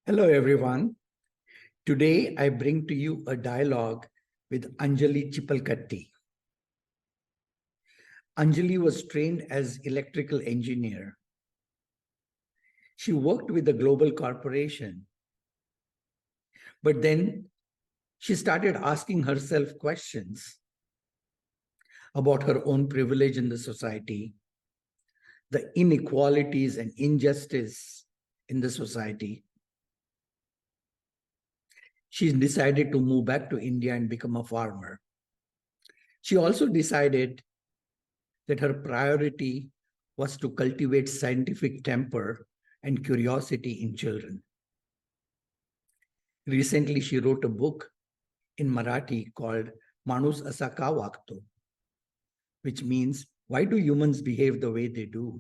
Hello, everyone. Today, I bring to you a dialogue with Anjali Chipalkatti. Anjali was trained as electrical engineer. She worked with a global corporation, but then she started asking herself questions about her own privilege in the society, the inequalities and injustice in the society. She decided to move back to India and become a farmer. She also decided that her priority was to cultivate scientific temper and curiosity in children. Recently, she wrote a book in Marathi called Manus Asa Ka Vakto, which means, why do humans behave the way they do?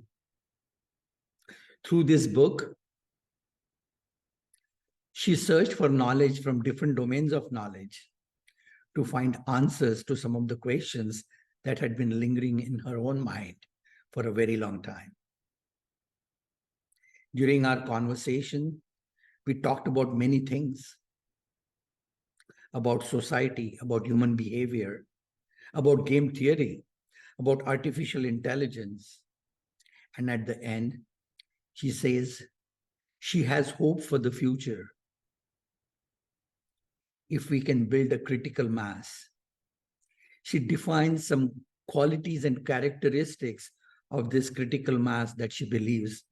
Through this book, she searched for knowledge from different domains of knowledge to find answers to some of the questions that had been lingering in her own mind for a very long time. During our conversation, we talked about many things, about society, about human behavior, about game theory, about artificial intelligence. And at the end, she says she has hope for the future if we can build a critical mass. She defines some qualities and characteristics of this critical mass that she believes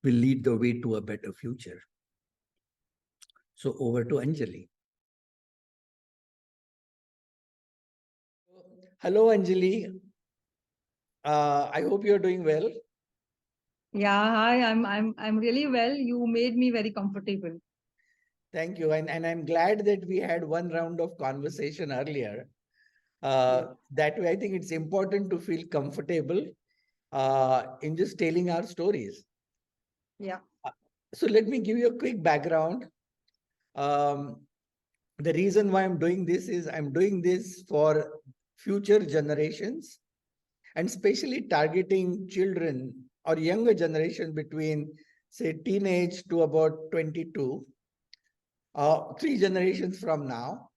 will lead the way to a better future. So over to Anjali. Hello, Anjali. I hope you're doing well. Yeah, hi, I'm really well. You made me very comfortable. Thank you. And I'm glad that we had one round of conversation earlier. That way, I think it's important to feel comfortable in just telling our stories. Yeah. So let me give you a quick background. Um, the reason why I'm doing this is I'm doing this for future generations and especially targeting children or younger generation between, say, teenage to about 22, 3 generations from now.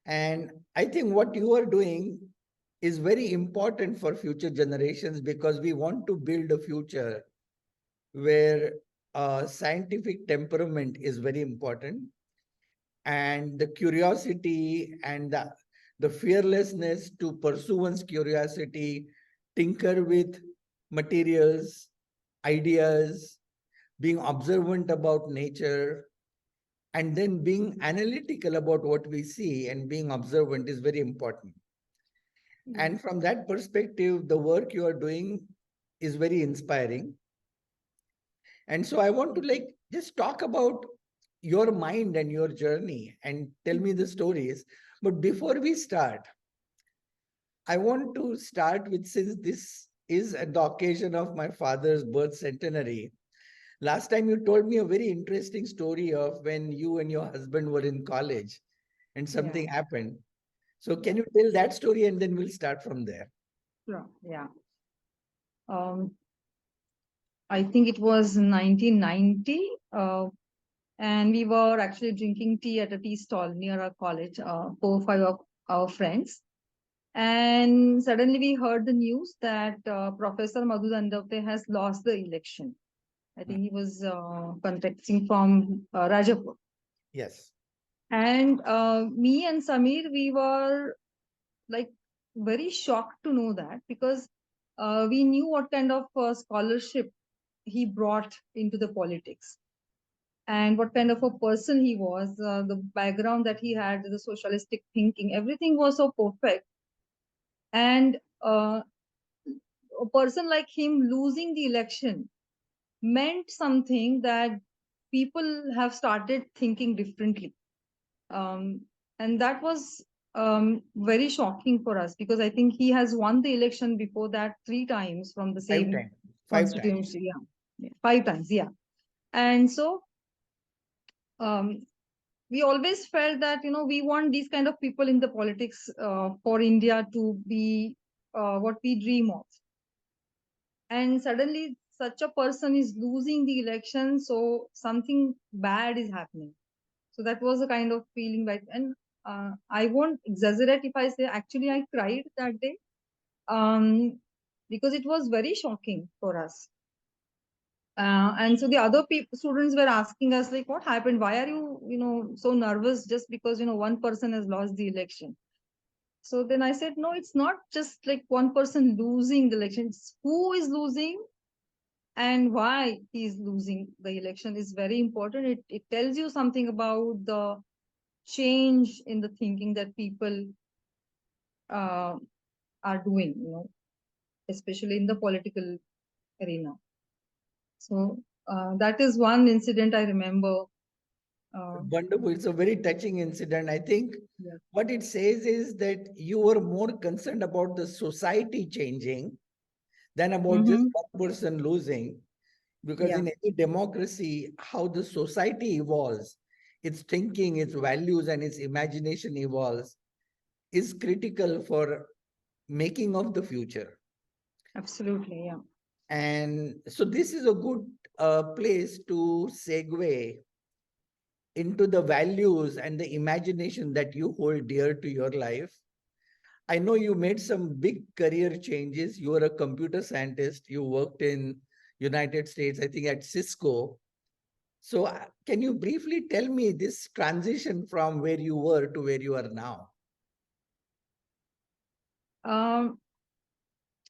And I think what you are doing is very important for future generations because we want to build a future where scientific temperament is very important and the curiosity and the fearlessness to pursue one's curiosity, tinker with materials, ideas, being observant about nature, and then being analytical about what we see and being observant is very important. And from that perspective, the work you are doing is very inspiring. And so I want to just talk about your mind and your journey and tell me the stories. But before we start, I want to start with, since this is at the occasion of my father's birth centenary. Last time you told me a very interesting story of when you and your husband were in college and something happened. So can you tell that story and then we'll start from there? Sure. Yeah. Um, I think it was 1990, and we were actually drinking tea at a tea stall near our college, 4 or 5 of our friends. And suddenly we heard the news that Professor Madhu Dandavate has lost the election. I think he was contesting from Rajapur. Yes. And me and Samir, we were like very shocked to know that because we knew what kind of scholarship he brought into the politics and what kind of a person he was, the background that he had, the socialistic thinking, everything was so perfect. And a person like him losing the election meant something that people have started thinking differently. Um, and that was very shocking for us because I think he has won the election before that 3 times from the Five same times. 5 times. constituency. Yeah. Yeah, 5 times. Yeah. And so um, we always felt that, we want these kind of people in the politics for India to be what we dream of. And suddenly such a person is losing the election, so something bad is happening. So that was a kind of feeling like, and I won't exaggerate if I say actually I cried that day, um, because it was very shocking for us. And so the other students were asking us like, what happened? Why are you, so nervous just because, one person has lost the election? So then I said, no, it's not just like one person losing the election. It's who is losing and why he is losing the election is very important. It tells you something about the change in the thinking that people uh, are doing, especially in the political arena. So that is one incident I remember. Wonderful. It's a very touching incident. I think Yeah. what it says is that you were more concerned about the society changing than about just Mm-hmm. one person losing. Because Yeah, in any democracy, how the society evolves, its thinking, its values, and its imagination evolves is critical for making of the future. absolutely. Yeah. And so this is a good place to segue into the values and the imagination that you hold dear to your life. I know you made some big career changes. You were a computer scientist. You worked in United States, I think at Cisco. So can you briefly tell me this transition from where you were to where you are now? Um,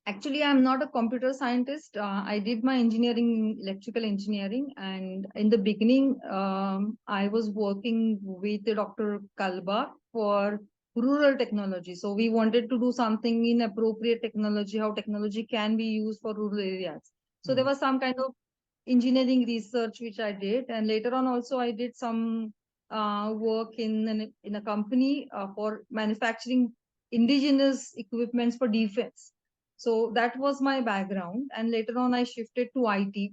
Actually, I'm not a computer scientist. I did my engineering, electrical engineering, and in the beginning, I was working with Dr. Kalba for rural technology. So we wanted to do something in appropriate technology, how technology can be used for rural areas. So there Hmm. was some kind of engineering research which I did, and later on also I did some work in a company for manufacturing indigenous equipments for defense. So that was my background, and later on I shifted to IT.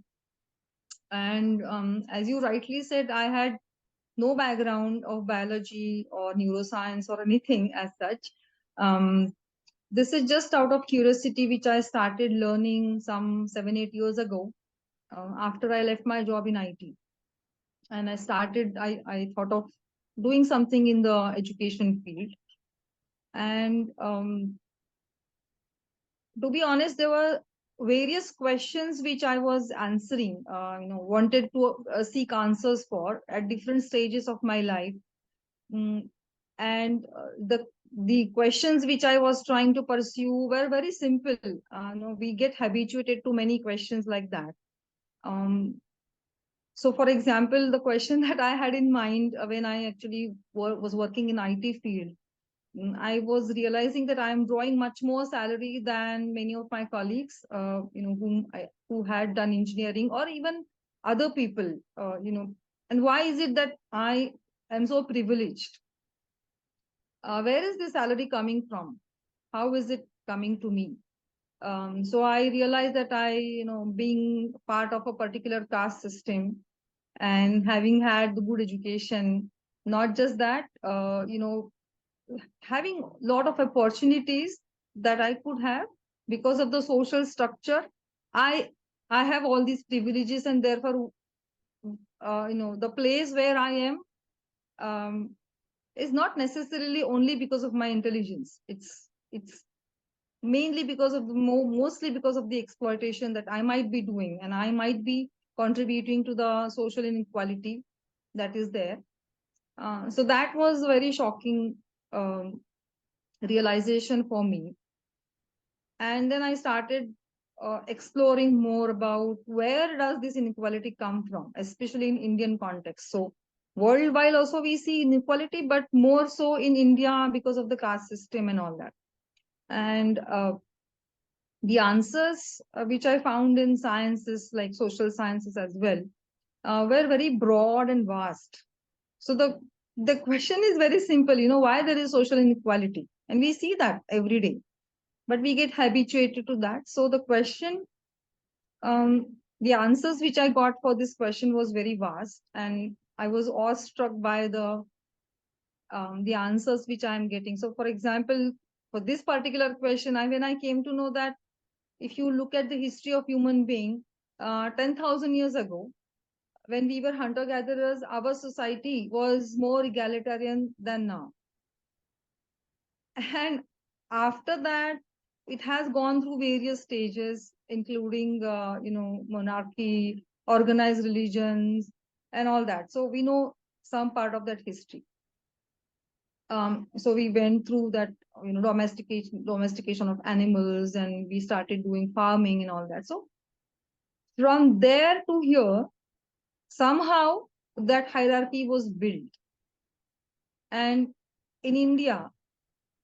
And as you rightly said, I had no background of biology or neuroscience or anything as such. um, this is just out of curiosity which I started learning some 7 8 years ago, after I left my job in IT. And I thought of doing something in the education field. And to be honest, there were various questions which I was answering, wanted to seek answers for at different stages of my life. Mm, and the questions which I was trying to pursue were very simple. We get habituated to many questions like that. Um, so, for example, the question that I had in mind when I actually was working in IT field, I was realizing that I am drawing much more salary than many of my colleagues, who had done engineering or even other people, And why is it that I am so privileged? Where is the salary coming from? How is it coming to me? So I realized that being part of a particular caste system and having had the good education, not just that, having a lot of opportunities that I could have because of the social structure. I I have all these privileges, and therefore, the place where I am um, is not necessarily only because of my intelligence. It's mainly because of mostly because of the exploitation that I might be doing, and I might be contributing to the social inequality that is there. So that was a very shocking um, realization for me. And then I started exploring more about where does this inequality come from, especially in Indian context. So worldwide also we see inequality, but more so in India because of the caste system and all that. And the answers which I found in sciences like social sciences as well were very broad and vast. So the question is very simple, why there is social inequality, and we see that every day, but we get habituated to that. So the answers which I got for this question was very vast, and I was awestruck by the answers which I am getting. So, for example, for this particular question, when I came to know that if you look at the history of human being, 10,000 years ago, when we were hunter gatherers, our society was more egalitarian than now. And after that, it has gone through various stages, including, monarchy, organized religions, and all that. So we know some part of that history. So we went through that, domestication of animals, and we started doing farming and all that. So from there to here, somehow that hierarchy was built. And in India,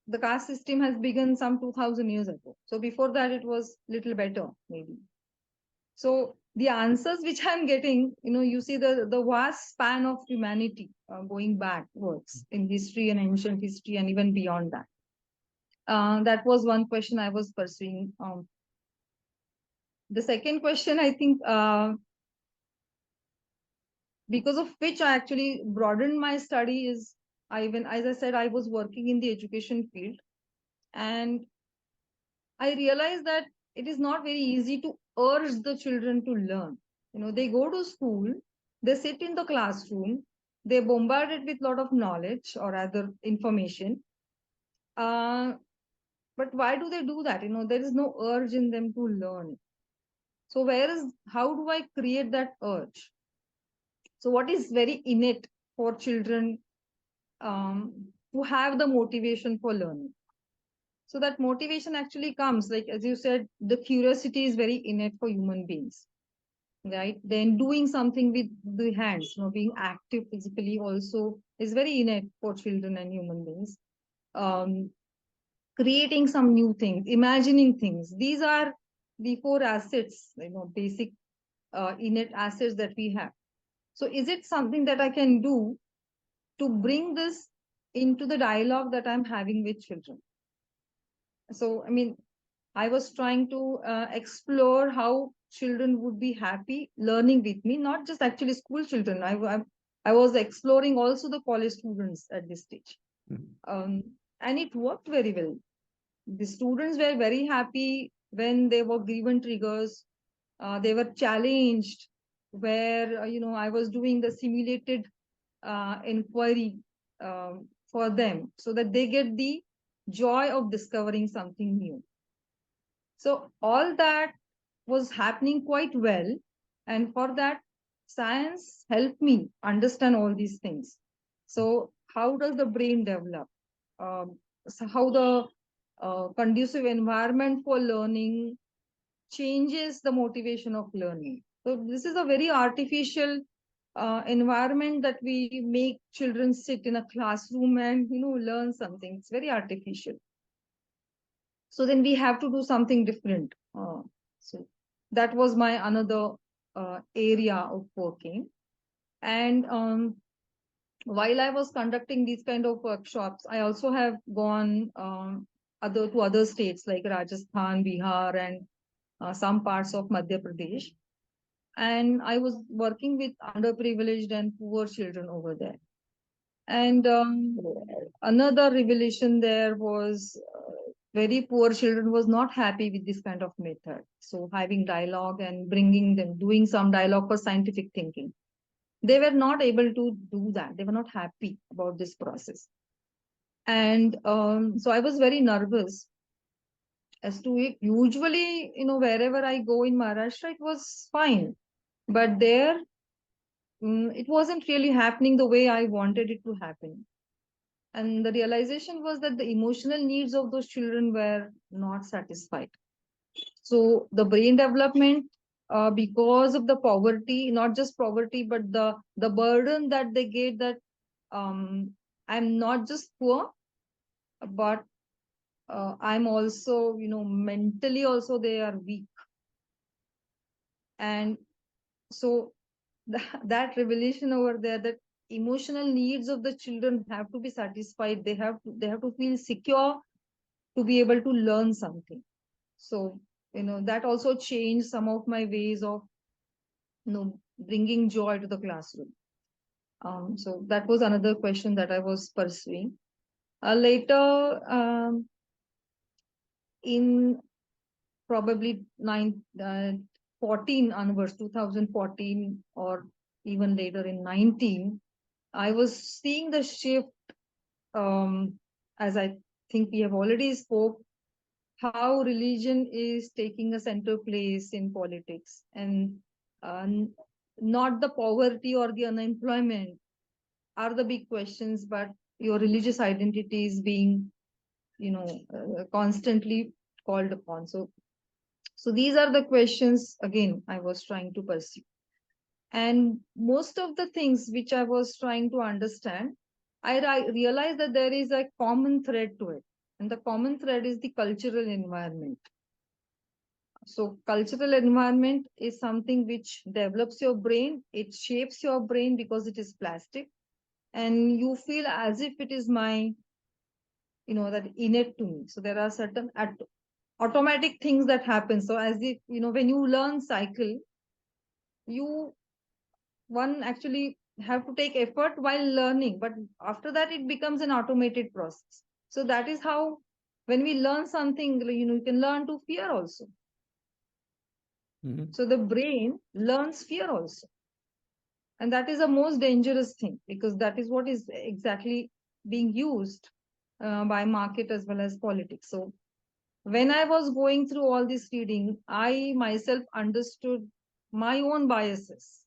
the caste system has begun some 2000 years ago. So before that, it was little better, maybe. So the answers which I'm getting, you see the vast span of humanity going backwards in history and ancient history and even beyond that. That was one question I was pursuing. The second question, I think, because of which I actually broadened my study is, as I said, I was working in the education field, and I realized that it is not very easy to urge the children to learn. They go to school, they sit in the classroom, they bombarded with a lot of knowledge or other information. Uh, but why do they do that? There is no urge in them to learn. So how do I create that urge? So what is very innate for children to have the motivation for learning? So that motivation actually comes, like as you said, the curiosity is very innate for human beings, right? Then doing something with the hands, being active physically also is very innate for children and human beings. Um, Creating some new things, imagining things. These are the four assets, basic innate assets that we have. So is it something that I can do to bring this into the dialogue that I'm having with children? So, I mean, I was trying to explore how children would be happy learning with me, not just actually school children. I was exploring also the college students at this stage. And it worked very well. The students were very happy when they were given triggers. They were challenged where, I was doing the simulated inquiry for them so that they get the joy of discovering something new. So all that was happening quite well. And for that, science helped me understand all these things. So how does the brain develop? So how the conducive environment for learning changes the motivation of learning. So this is a very artificial environment that we make children sit in a classroom and learn something. It's very artificial. So then we have to do something different. So that was my another area of working. And while I was conducting these kind of workshops, I also have gone other states like Rajasthan, Bihar, and some parts of Madhya Pradesh. And I was working with underprivileged and poor children over there. And another revelation there was very poor children was not happy with this kind of method. So having dialogue and bringing them, doing some dialogue for scientific thinking. They were not able to do that. They were not happy about this process. And so I was very nervous as to it. Usually, wherever I go in Maharashtra, it was fine. But there, it wasn't really happening the way I wanted it to happen. And the realization was that the emotional needs of those children were not satisfied. So the brain development, because of the poverty, not just poverty, but the burden that they get, that I'm not just poor, but I'm also, mentally also they are weak. And so that revelation over there, that emotional needs of the children have to be satisfied. They have to feel secure to be able to learn something. So that also changed some of my ways of bringing joy to the classroom. So that was another question that I was pursuing. Later, in probably 14 onwards, 2014, or even later in 19, I was seeing the shift, as I think we have already spoke, how religion is taking a center place in politics, and not the poverty or the unemployment are the big questions, but your religious identity is being, constantly called upon. So these are the questions again I was trying to pursue. And most of the things which I was trying to understand, I realized that there is a common thread to it. And the common thread is the cultural environment. So cultural environment is something which develops your brain, it shapes your brain because it is plastic. And you feel as if it is my, that innate to me. So there are certain automatic things that happen. So as if, when you learn cycle, you one actually have to take effort while learning, but after that it becomes an automated process. So that is how, when we learn something, you can learn to fear also. Mhm. So the brain learns fear also, and that is the most dangerous thing, because that is what is exactly being used by market as well as politics. So when I was going through all this reading, I myself understood my own biases,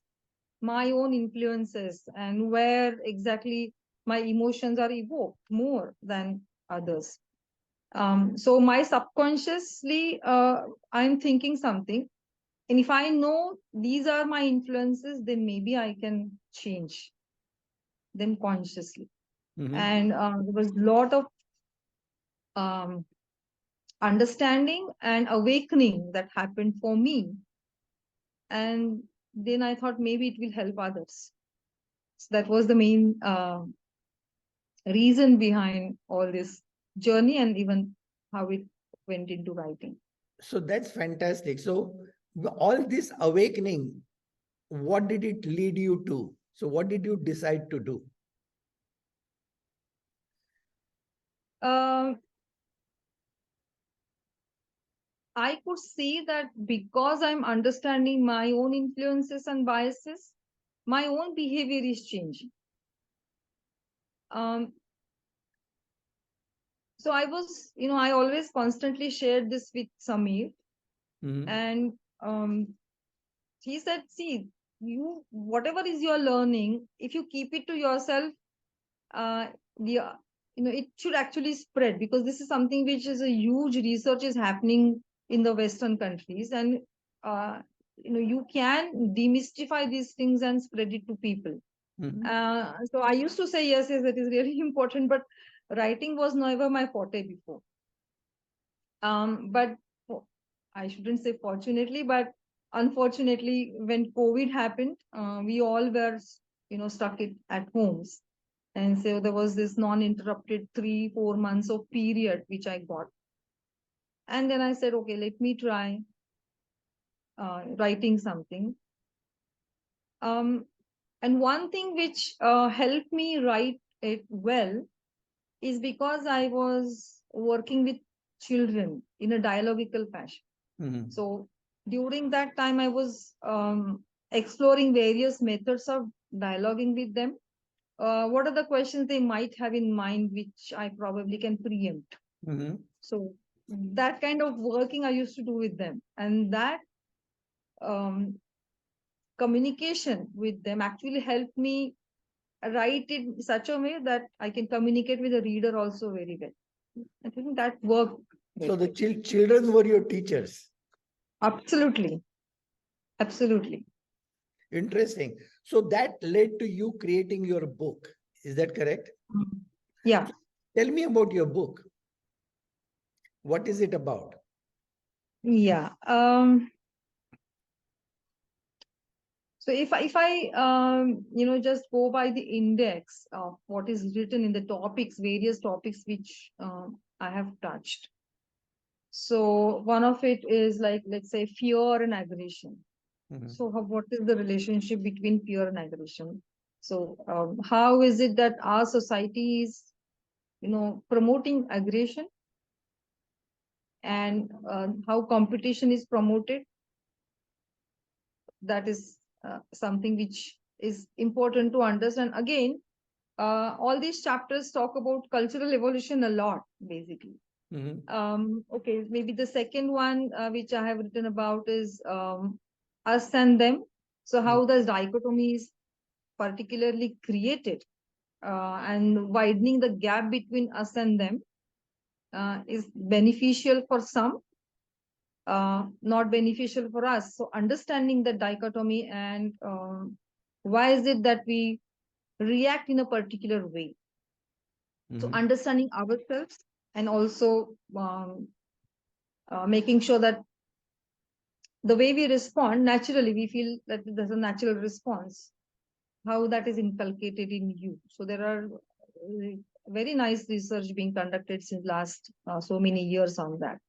my own influences, and where exactly my emotions are evoked more than others. So my subconsciously, I'm thinking something, and if I know these are my influences, then maybe I can change them consciously. Mhm. And there was a lot of um, understanding and awakening that happened for me. And then I thought maybe it will help others. So that was the main reason behind all this journey, and even how it went into writing. So that's fantastic. So all this awakening, what did it lead you to? So what did you decide to do? Um, I could see that because I'm understanding my own influences and biases, my own behavior is changing. Um, so I always constantly shared this with Samir, Mhm. and he said, see, whatever is your learning, if you keep it to yourself, uh, the it should actually spread, because this is something which is a huge research is happening in the Western countries, and uh, you can demystify these things and spread it to people. Mhm. So I used to say yes, that is really important, but writing was never my forte before. But I shouldn't say fortunately, but unfortunately, when COVID happened, we all were, stuck at homes. And so there was this non-interrupted 3-4 months of period which I got. And then I said, okay, let me try writing something. Um, and one thing which helped me write it well is because I was working with children in a dialogical fashion. Mhm. So during that time, I was exploring various methods of dialoguing with them. What are the questions they might have in mind, which I probably can preempt? Mhm. So that kind of working I used to do with them, and that um, communication with them actually helped me write it in such a way that I can communicate with the reader also very well. I think that worked So very the well. children were your teachers. Absolutely, absolutely. Interesting. So that led to you creating your book. Is that correct? Mm. Yeah, So tell me about your book. What is it about? yeah. So if I just go by the index of what is written in the topics, various topics which I have touched. So one of it is like, let's say, fear and aggression. Mhm. So what is the relationship between fear and aggression? So how is it that our society is, promoting aggression, and how competition is promoted, that is something which is important to understand. Again, all these chapters talk about cultural evolution a lot, basically. Mhm. Okay, maybe the second one which I have written about is us and them. So Mhm. how the dichotomy is particularly created, and widening the gap between us and them is beneficial for some, not beneficial for us. So understanding the dichotomy, and why is it that we react in a particular way. So Mhm. understanding ourselves, and also making sure that the way we respond naturally, we feel that there's a natural response, how that is inculcated in you. So there are very nice research being conducted since last so many years on that.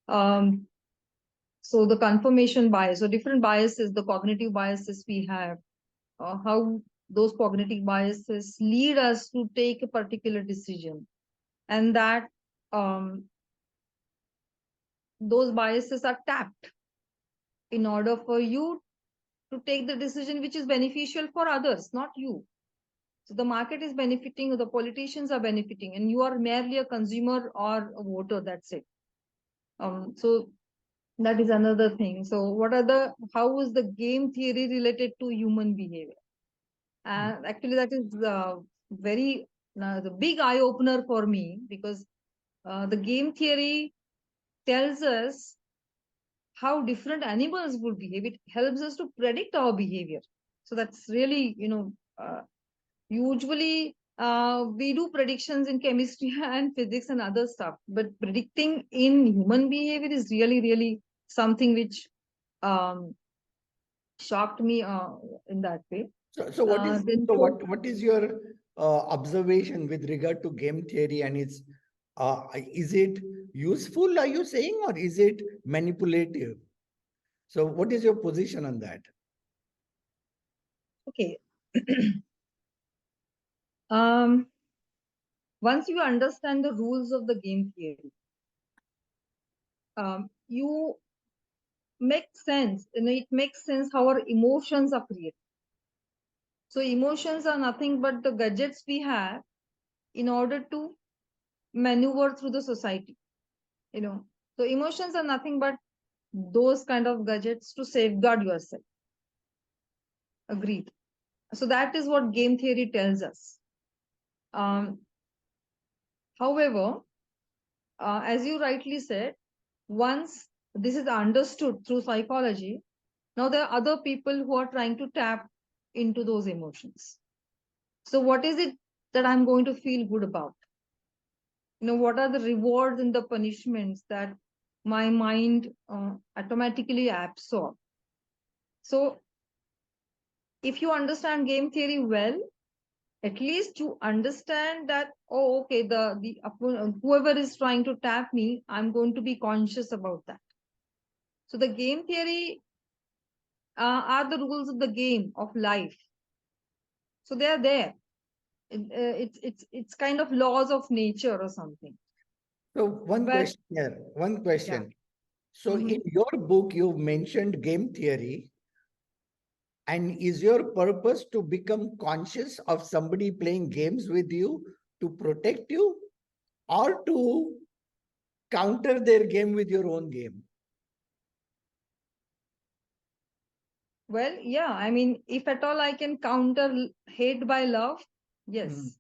um, so the confirmation bias, so different biases, the cognitive biases we have, how those cognitive biases lead us to take a particular decision, and that um, those biases are tapped in order for you to take the decision which is beneficial for others, not you. So the market is benefiting, the politicians are benefiting, and you are merely a consumer or a voter. That's it. So that is another thing. So what are the, how is the game theory related to human behavior? And actually, that is very the big eye opener for me, because the game theory tells us how different animals would behave. It helps us to predict our behavior. So that's really, usually we do predictions in chemistry and physics and other stuff, but predicting in human behavior is really, really something which um, shocked me in that way. So what is Then so fourth, what is your observation with regard to game theory, and its is it useful, are you saying, or is it manipulative? So what is your position on that? okay. um, Once you understand the rules of the game theory, you make sense. It makes sense how our emotions are created. So emotions are nothing but the gadgets we have in order to maneuver through the society. You know, so emotions are nothing but those kind of gadgets to safeguard yourself. Agreed. So that is what game theory tells us. Um, However, as you rightly said, once this is understood through psychology, now there are other people who are trying to tap into those emotions. So what is it that I'm going to feel good about? What are the rewards and the punishments that my mind automatically absorb? So if you understand game theory well, at least you understand that, oh, okay, the whoever is trying to tap me, I'm going to be conscious about that. So the game theory are the rules of the game of life. So they are there. It's kind of laws of nature or something. So one But question here, one yeah. question. So Hmm. in your book, you mentioned game theory, and is your purpose to become conscious of somebody playing games with you to protect you, or to counter their game with your own game? Well, yeah, I mean, if at all I can counter hate by love, Mhm. yes,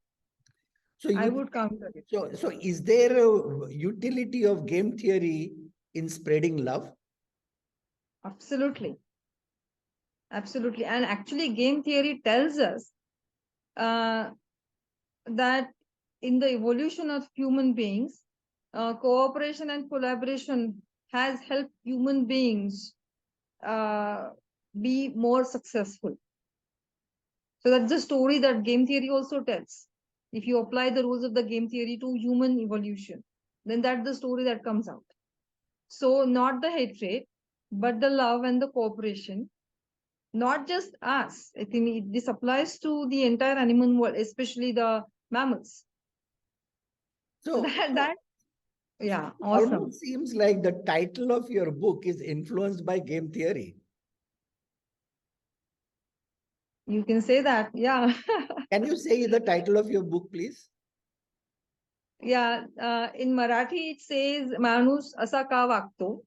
So I you would counter it. so is there a utility of game theory in spreading love? Absolutely. Absolutely. And actually, game theory tells us uh, that in the evolution of human beings, cooperation and collaboration has helped human beings uh, be more successful. So that's the story that game theory also tells. If you apply the rules of the game theory to human evolution, then that's the story that comes out. So not the hatred, but the love and the cooperation. Not just us. I think this applies to the entire animal world, especially the mammals. So So, that so that yeah, awesome. almost seems like the title of your book is influenced by game theory. You can say that. Yeah. Can you say the title of your book, please? Yeah. In Marathi, it says Manus asa ka वागतो.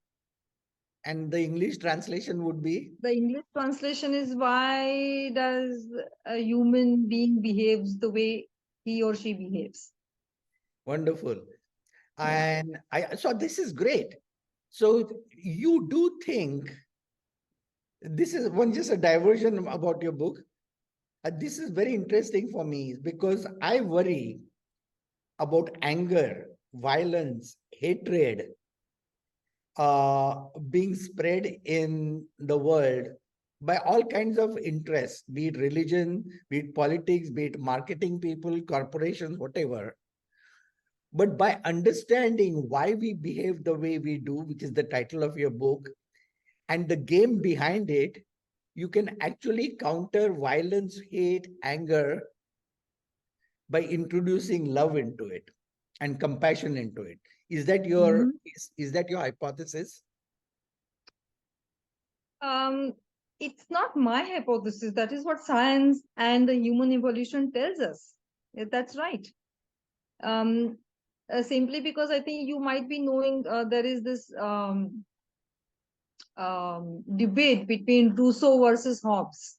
And the English translation would be? The English translation is why does a human being behaves the way he or she behaves? Wonderful. Yeah. And I so this is great. So you do think this is one just a diversion about your book. This is very interesting for me because I worry about anger, violence, hatred being spread in the world by all kinds of interests, be it religion, be it politics, be it marketing people, corporations, whatever. But by understanding why we behave the way we do, which is the title of your book, and the game behind it, you can actually counter violence, hate, anger by introducing love into it and compassion into it. Is that your Mhm. is that your hypothesis? Um, it's not my hypothesis. That is what science and the human evolution tells us. Yeah, that's right. Um, Simply because I think you might be knowing there is this debate between Rousseau versus Hobbes.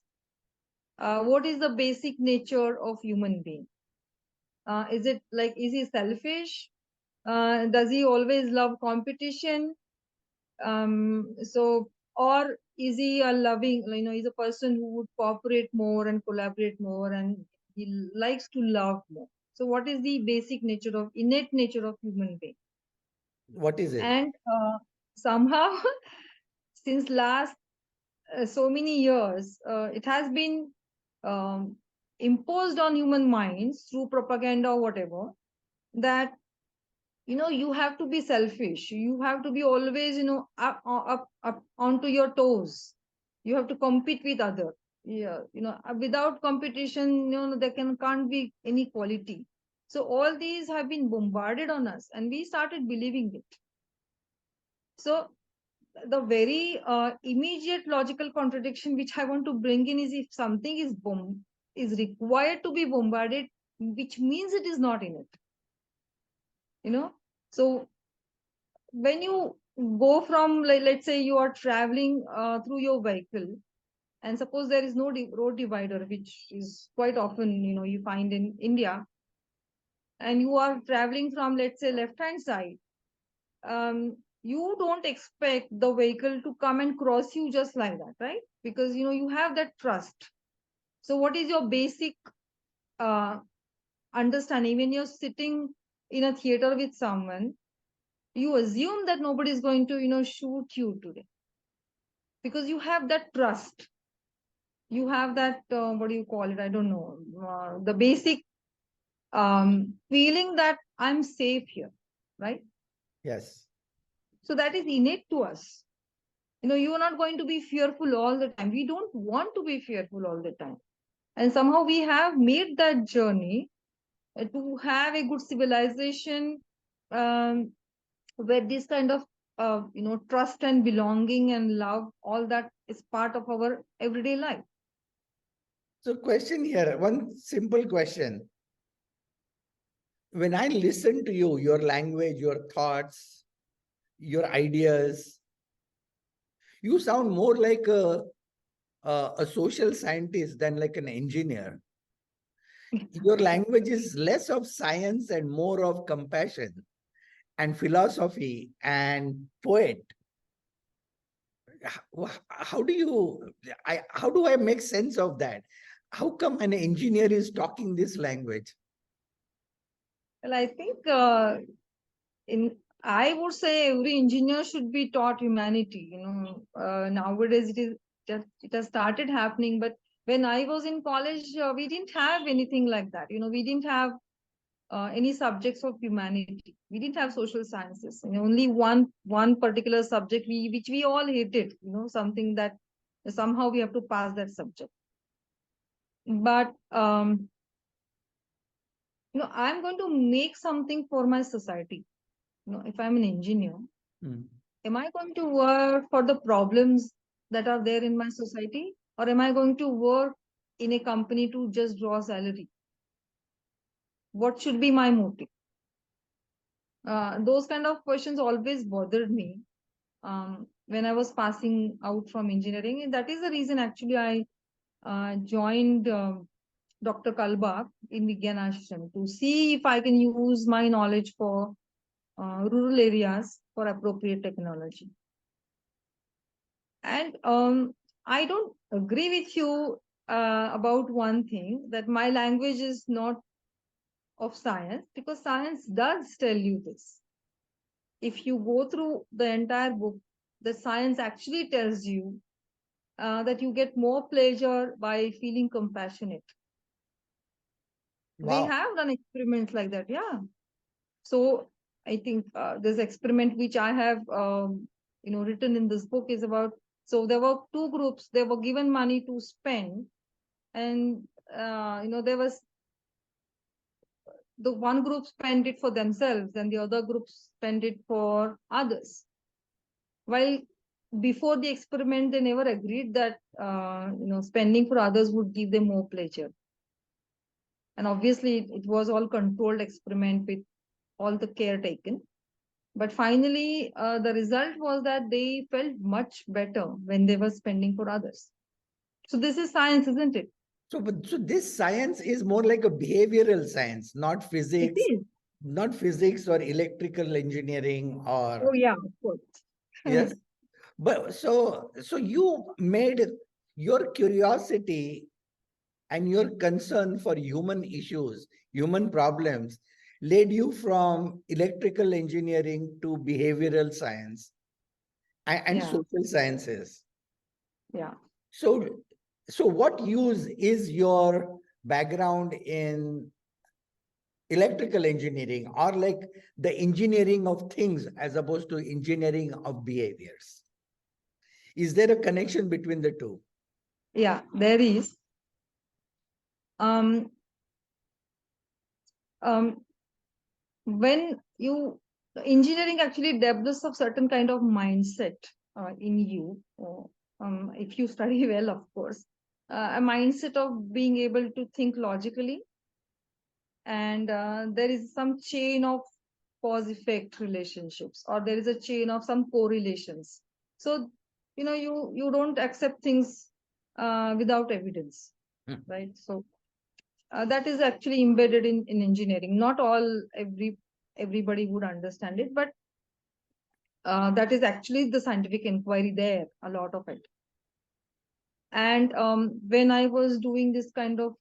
What is the basic nature of human being? Is it like, is he selfish? Does he always love competition? So, or is he a loving, he's a person who would cooperate more and collaborate more, and he likes to love more. So, what is the basic nature of, innate nature of human being? What is it? And somehow, since last so many years, it has been um, imposed on human minds through propaganda or whatever, that you have to be selfish, you have to be always up onto your toes, you have to compete with other. Yeah, without competition, there can't be any quality. So all these have been bombarded on us and we started believing it. So the very immediate logical contradiction which I want to bring in is, if something is required to be bombarded, which means it is not in it. So when you go from, like, let's say you are traveling through your vehicle, and suppose there is no road divider, which is quite often you find in India, and you are traveling from, let's say, left hand side, you don't expect the vehicle to come and cross you just like that, right? Because you have that trust. So what is your basic uh, understanding when you're sitting in a theater with someone? You assume that nobody is going to shoot you today, because you have that trust, you have that what do you call it, I don't know, the basic feeling that I'm safe here, right? Yes. So that is innate to us. You are not going to be fearful all the time. We don't want to be fearful all the time, and somehow we have made that journey to have a good civilization, um, where this kind of trust and belonging and love, all that is part of our everyday life. So question here, one simple question. When I listen to you, your language, your thoughts, your ideas, you sound more like a social scientist than like an engineer. Your language is less of science and more of compassion and philosophy and poet. How do you, how do I make sense of that? How come an engineer is talking this language? Well, I think in I would say every engineer should be taught humanity. Nowadays it has started happening, but when I was in college, we didn't have anything like that. We didn't have any subjects of humanity. We didn't have social sciences. Only one particular subject which we all hated. Something that somehow we have to pass that subject. But I'm going to make something for my society. If I'm an engineer, Hmm. am I going to work for the problems that are there in my society, or am I going to work in a company to just draw salary? What should be my motive? Those kind of questions always bothered me when I was passing out from engineering. And that is the reason actually I joined Dr. Kalbak in Vigyan Ashram to see if I can use my knowledge for rural areas for appropriate technology. And I don't agree with you about one thing, that my language is not of science, because science does tell you this. If you go through the entire book, the science actually tells you that you get more pleasure by feeling compassionate. They Wow. have done experiments like that, yeah. So I think this experiment which I have, written in this book is about. So there were two groups. They were given money to spend, and there was the one group spent it for themselves, and the other group spent it for others. While before the experiment, they never agreed that spending for others would give them more pleasure. And obviously, it was all controlled experiment with all the care taken. But finally, the result was that they felt much better when they were spending for others. So this is science, isn't it? So this science is more like a behavioral science, It is. not physics or electrical engineering Oh or yeah, of course. yes. But so you made your curiosity and your concern for human issues, human problems, led you from electrical engineering to behavioral science and Yeah, social sciences. yeah. So, so what use is your background in electrical engineering or like the engineering of things as opposed to engineering of behaviors? Is there a connection between the two? Yeah, there is. Um, um, when you engineering actually develops a certain kind of mindset in you. If you study well, of course, a mindset of being able to think logically, and there is some chain of cause effect relationships, or there is a chain of some correlations. So you don't accept things without evidence, Hmm. right? So that is actually embedded in engineering. Not everybody would understand it, but that is actually the scientific inquiry there, a lot of it. And when I was doing this kind of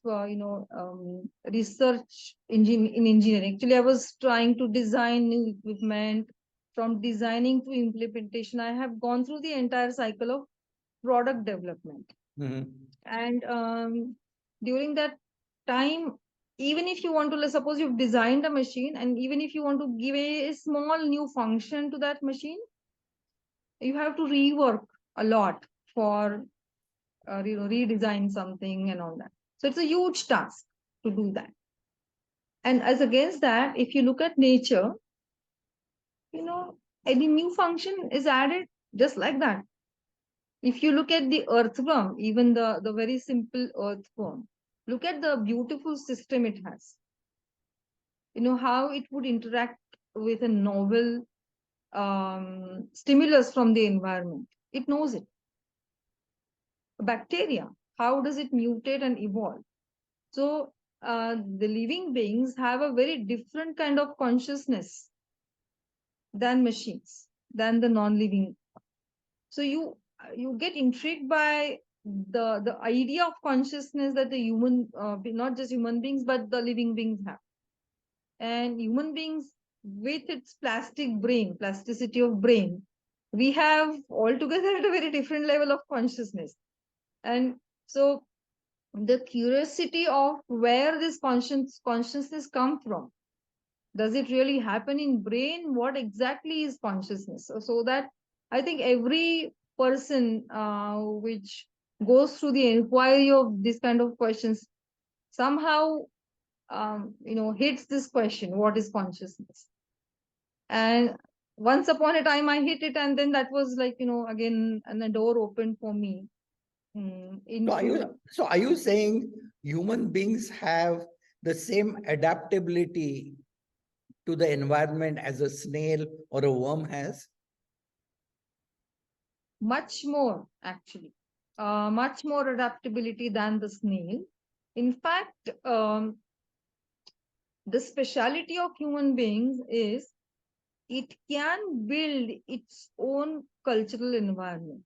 research in engineering, actually I was trying to design new equipment. From designing to implementation, I have gone through the entire cycle of product development. Mhm. And during that time, even if you want to, let's suppose you've designed a machine, and even if you want to give a small new function to that machine, you have to rework a lot for redesign something and all that. So it's a huge task to do that. And as against that, if you look at nature, you know any new function is added just like that. If you look at the earthworm, even the very simple earthworm, look at the beautiful system it has. How it would interact with a novel stimulus from the environment. It knows it. Bacteria, how does it mutate and evolve? So the living beings have a very different kind of consciousness than machines, than the non-living. So you get intrigued by the idea of consciousness that the human, not just human beings, but the living beings have. And human beings, with its plasticity of brain, we have altogether at a very different level of consciousness. And so the curiosity of where this consciousness come from, does it really happen in brain, what exactly is consciousness? So that I think every person which goes through the inquiry of this kind of questions somehow hits this question, what is consciousness? And once upon a time I hit it, and then that was like again, and the door opened for me So are into. you so are you saying human beings have the same adaptability to the environment as a snail or a worm has? Much more, actually, much more adaptability than the snail. In fact, the speciality of human beings is it can build its own cultural environment.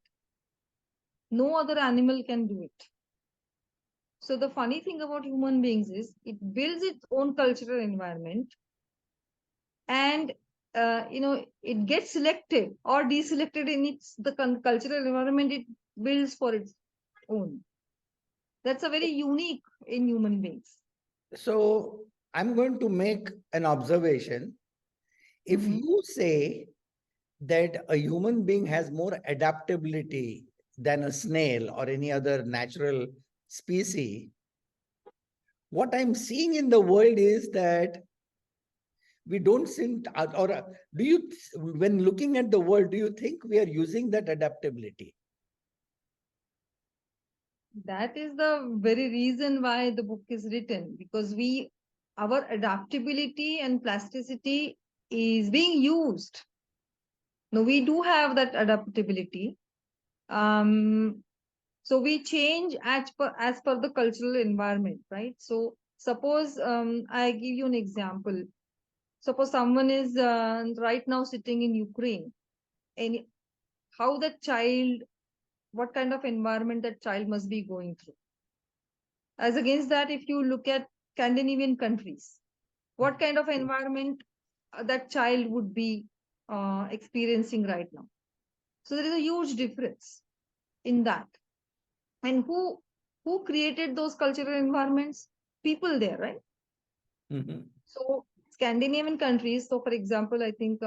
No other animal can do it. So the funny thing about human beings is it builds its own cultural environment, and it gets selected or deselected in its the cultural environment it builds for its own. That's a very unique in human beings. So I'm going to make an observation. If Hmm. you say that a human being has more adaptability than a snail or any other natural species, what I'm seeing in the world is that we don't seem to, or do you, when looking at the world, do you think we are using that adaptability? That is the very reason why the book is written, because our adaptability and plasticity is being used. No, we do have that adaptability. Um, so we change as per the cultural environment, right? So suppose I give you an example. Suppose someone is right now sitting in Ukraine, and how that child, what kind of environment that child must be going through. As against that, if you look at Scandinavian countries, what kind of environment that child would be experiencing right now. So there is a huge difference in that. And who created those cultural environments? People there, right? Mhm. So Scandinavian countries. So for example, I think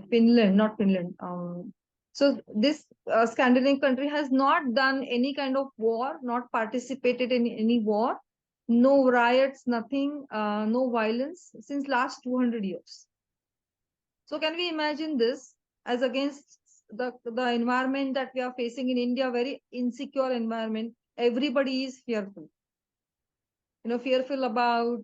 Finland, not Finland. So this Scandinavian country has not done any kind of war, not participated in any war, no riots, nothing, no violence since last 200 years. So can we imagine this as against the environment that we are facing in India, very insecure environment. Everybody is fearful, fearful about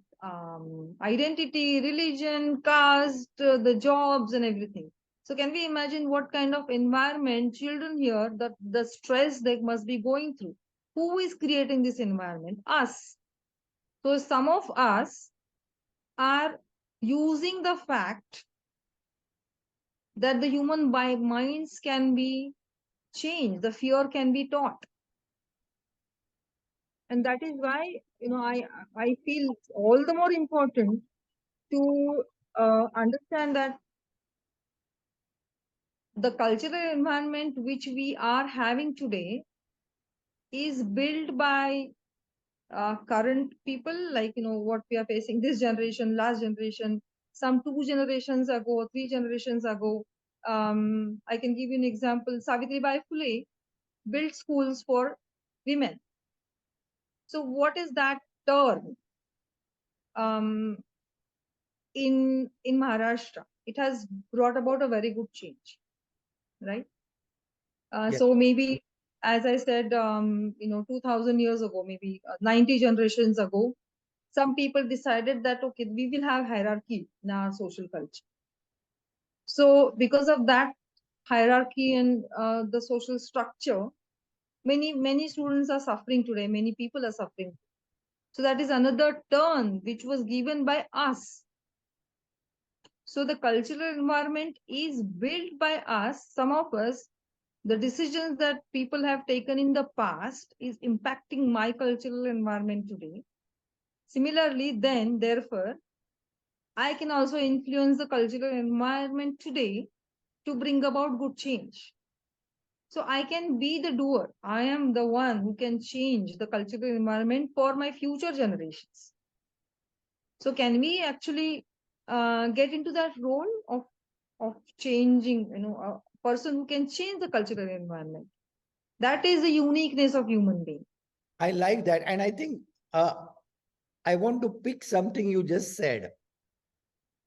identity, religion, caste, the jobs, and everything. So, can we imagine what kind of environment children here, the stress they must be going through? Who is creating this environment? Us. So, some of us are using the fact that the human minds can be changed, the fear can be taught. And that is why, I feel it's all the more important to understand that the cultural environment which we are having today is built by current people, like what we are facing this generation, last generation, some 2 generations ago, 3 generations ago. I can give you an example. Savitri Bai Phule built schools for women. So what is that term in Maharashtra? It has brought about a very good change, right? Yeah. So maybe, as I said, 2000 years ago, maybe 90 generations ago, some people decided that, okay, we will have hierarchy in our social culture. So because of that hierarchy and the social structure, many students are suffering today. Many people are suffering. So that is another turn which was given by us. So the cultural environment is built by us, some of us. The decisions that people have taken in the past is impacting my cultural environment today. Similarly, then, therefore, I can also influence the cultural environment today to bring about good change. So I can be the doer. I am the one who can change the cultural environment for my future generations. So can we actually get into that role of changing, a person who can change the cultural environment? That is the uniqueness of human being. I like that. And I think I want to pick something you just said,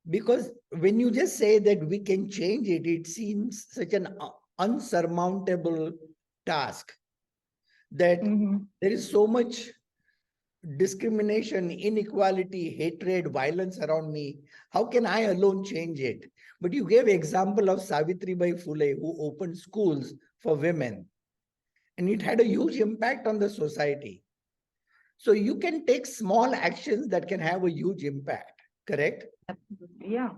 because when you just say that we can change it, it seems such an unsurmountable task. that Mm-hmm. there is so much discrimination, inequality, hatred, violence around me. How can I alone change it? But you gave example of Savitri Bai Phule, who opened schools for women, and it had a huge impact on the society. So you can take small actions that can have a huge impact, correct? Absolutely. Yeah.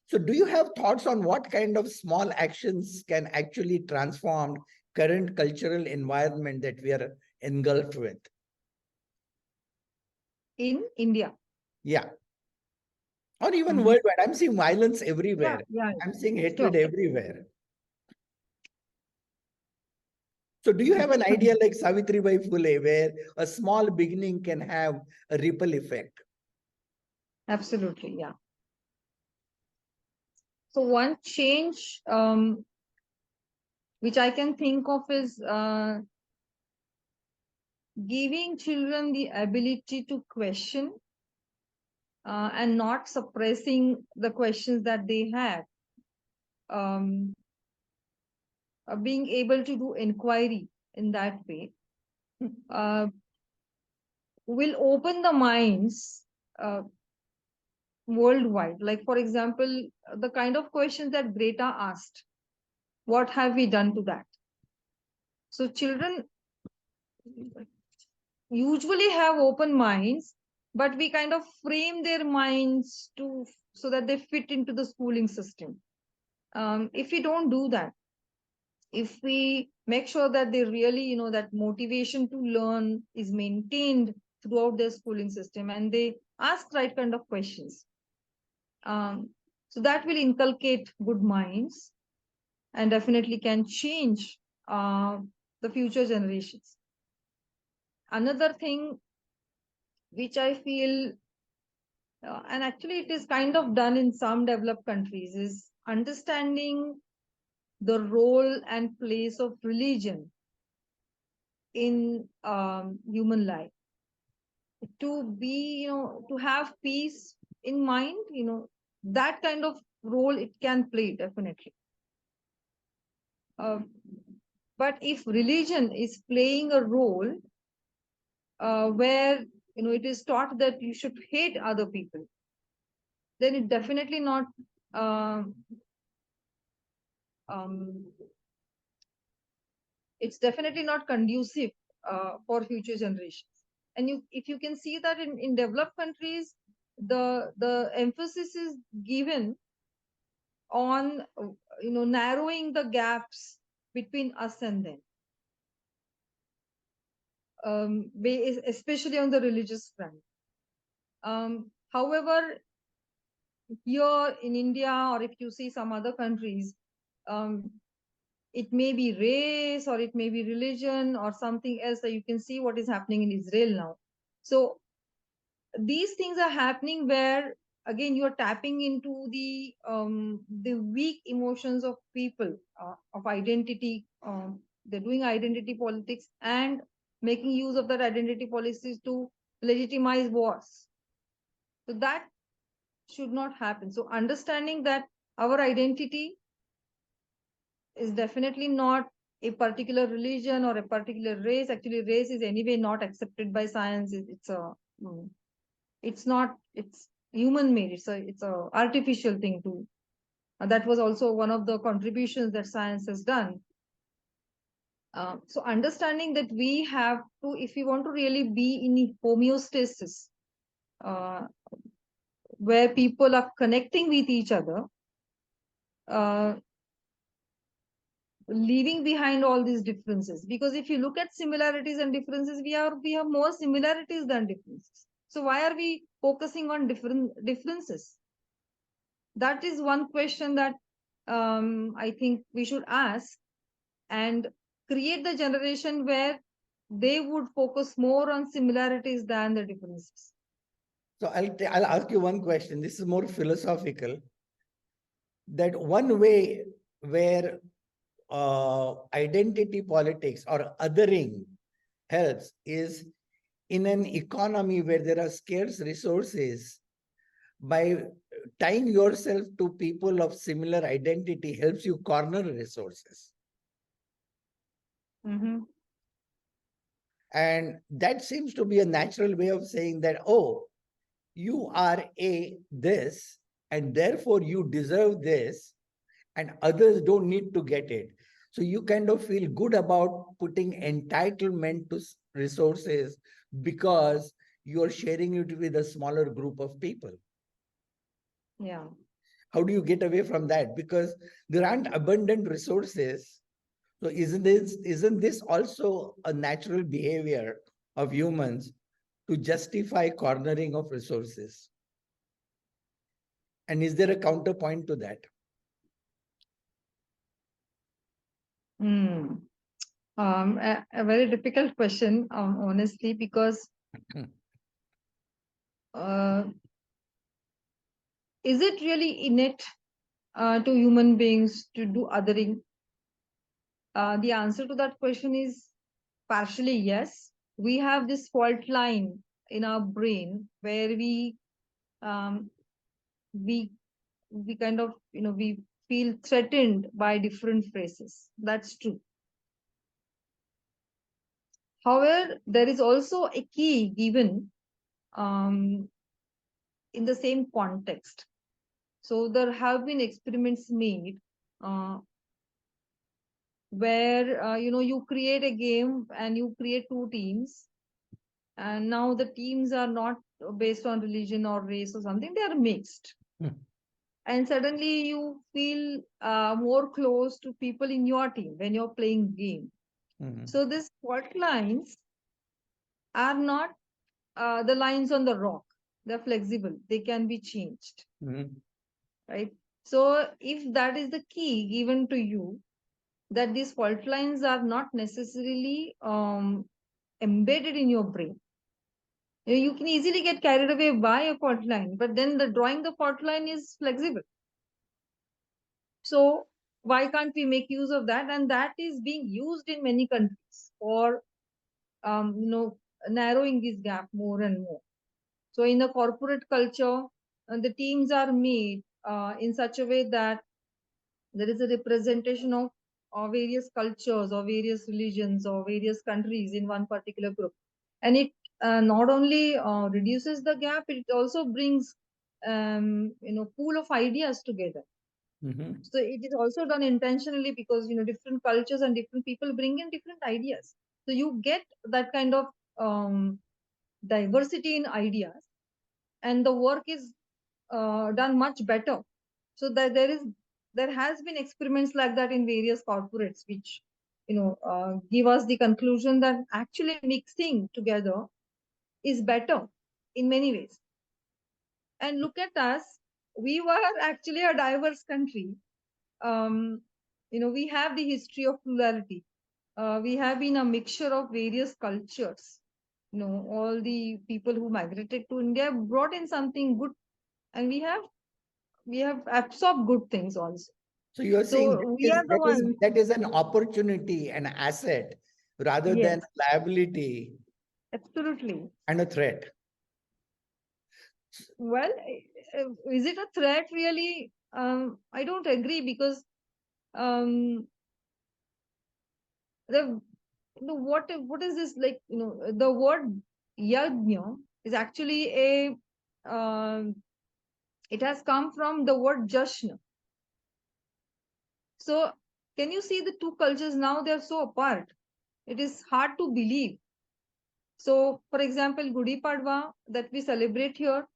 So do you have thoughts on what kind of small actions can actually transform current cultural environment that we are engulfed with? In India. Yeah. Or even Mm-hmm. worldwide. I'm seeing violence Yeah. everywhere. Yeah. I'm seeing Sure. hatred everywhere. So do you have an idea like Savitri Bai Phule, where a small beginning can have a ripple effect? Absolutely. Yeah. So one change which I can think of is giving children the ability to question and not suppressing the questions that they have. Um, Being able to do inquiry in that way uh, will open the minds uh, worldwide. Like, for example, the kind of questions that Greta asked, what have we done to that? So, children usually have open minds, but we kind of frame their minds to so that they fit into the schooling system. If we don't do that, if we make sure that they really, that motivation to learn is maintained throughout their schooling system and they ask right kind of questions, um, so that will inculcate good minds and definitely can change the future generations. Another thing which I feel, and actually it is kind of done in some developed countries, is understanding the role and place of religion in human life. To be, to have peace in mind, that kind of role it can play definitely. Uh, but if religion is playing a role where, it is taught that you should hate other people, then it definitely not um, um, it's definitely not conducive for future generations. And if you can see that in developed countries, the emphasis is given on narrowing the gaps between us and them, especially on the religious front. However, here in India, or if you see some other countries, um, it may be race or it may be religion or something else. That you can see what is happening in Israel now. So these things are happening where again you are tapping into the weak emotions of people, of identity. They're doing identity politics and making use of that identity policies to legitimize wars. So that should not happen. So understanding that our identity is definitely not a particular religion or a particular race. Actually, race is anyway not accepted by science. Mm, it's not, it's human made. It's a artificial thing too. That was also one of the contributions that science has done. So understanding that we have to, if we want to really be in homeostasis, uh, where people are connecting with each other, uh, leaving behind all these differences. Because if you look at similarities and differences, we have more similarities than differences. So why are we focusing on differences? That is one question that I think we should ask, and create the generation where they would focus more on similarities than the differences. So I'll ask you one question. This is more philosophical. That one way where identity politics or othering helps is in an economy where there are scarce resources. By tying yourself to people of similar identity helps you corner resources. Mm-hmm. And that seems to be a natural way of saying that, oh, you are a this, and therefore you deserve this, and others don't need to get it. So you kind of feel good about putting entitlement to resources because you're sharing it with a smaller group of people. Yeah. How do you get away from that? Because there aren't abundant resources. So isn't this also a natural behavior of humans to justify cornering of resources? And is there a counterpoint to that? Hmm. A very difficult question, honestly, because uh, is it really innate to human beings to do othering? The answer to that question is partially yes. We have this fault line in our brain where um, we we kind of we feel threatened by different phrases. That's true. However, there is also a key given um, in the same context. So there have been experiments made uh, where you create a game and you create two teams, and now the teams are not based on religion or race or something; they are mixed, and suddenly you feel more close to people in your team when you're playing game. Mhm. So these fault lines are not the lines on the rock. They're flexible. They can be changed, Mhm. right? So if that is the key given to you, that these fault lines are not necessarily embedded in your brain. You can easily get carried away by a fault line, but then the drawing the fault line is flexible. So why can't we make use of that? And that is being used in many countries for narrowing this gap more and more. So in the corporate culture, the teams are made in such a way that there is a representation of various cultures or various religions or various countries in one particular group, and it not only reduces the gap, it also brings pool of ideas together. Mhm. So it is also done intentionally because different cultures and different people bring in different ideas, so you get that kind of um, diversity in ideas, and the work is done much better. So that there has been experiments like that in various corporates, which give us the conclusion that actually mixing together is better in many ways. And look at us, we were actually a diverse country. We have the history of plurality. We have been a mixture of various cultures. All the people who migrated to India brought in something good, and we have absorbed good things also. So you're saying So we are the ones. that is an opportunity, an asset, rather than Yes, a liability absolutely. and a threat. Well, is it a threat really? I don't agree because um, the what is this like? The word yajna is actually um, it has come from the word jashna. So can you see the two cultures now? They are so apart. It is hard to believe. So, for example, Gudi Padwa that we celebrate here,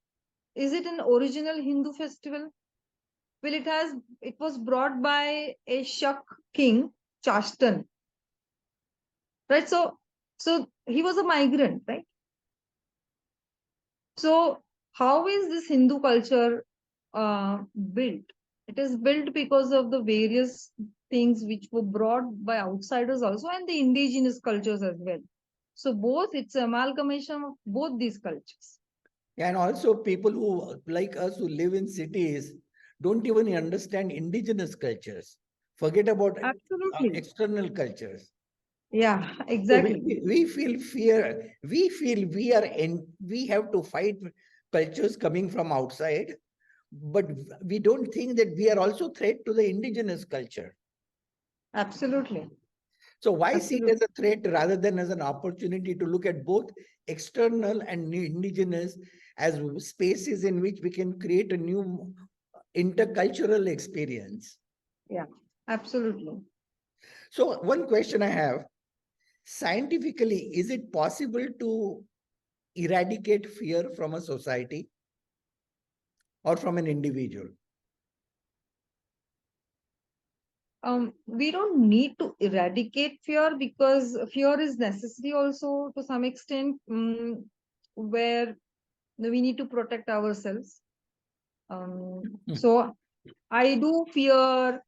is it an original Hindu festival? Well, it was brought by a Shak king, Chashtan, right? So he was a migrant, right? So how is this Hindu culture built? It is built because of the various things which were brought by outsiders also, and the indigenous cultures as well. So both, it's an amalgamation of both these cultures. And also, people who, like us, who live in cities, don't even understand indigenous cultures. Forget about Absolutely. external cultures. Yeah, So exactly. we feel fear. We feel we have to fight cultures coming from outside, but we don't think that we are also threat to the indigenous culture. Absolutely. So why see it Absolutely. as a threat rather than as an opportunity to look at both external and indigenous as spaces in which we can create a new intercultural experience? Yeah, absolutely. So one question I have, scientifically, is it possible to eradicate fear from a society or from an individual? We don't need to eradicate fear because fear is necessary also to some extent, where we need to protect ourselves. Hmm. So I do fear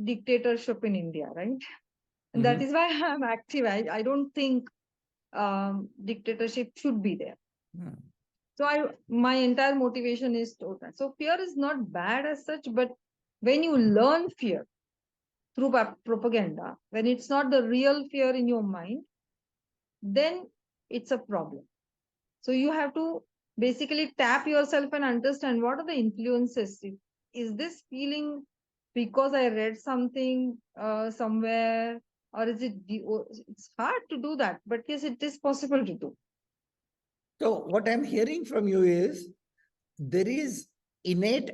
dictatorship in India, right? And that Mhm. is why I'm active. I don't think dictatorship should be there. Hmm. So my entire motivation is towards that. So fear is not bad as such, but when you learn fear through propaganda, when it's not the real fear in your mind, then it's a problem. So you have to basically tap yourself and understand what are the influences. Is this feeling because I read something somewhere, or is it? It's hard to do that, but yes, it is possible to do. So what I'm hearing from you is there is innate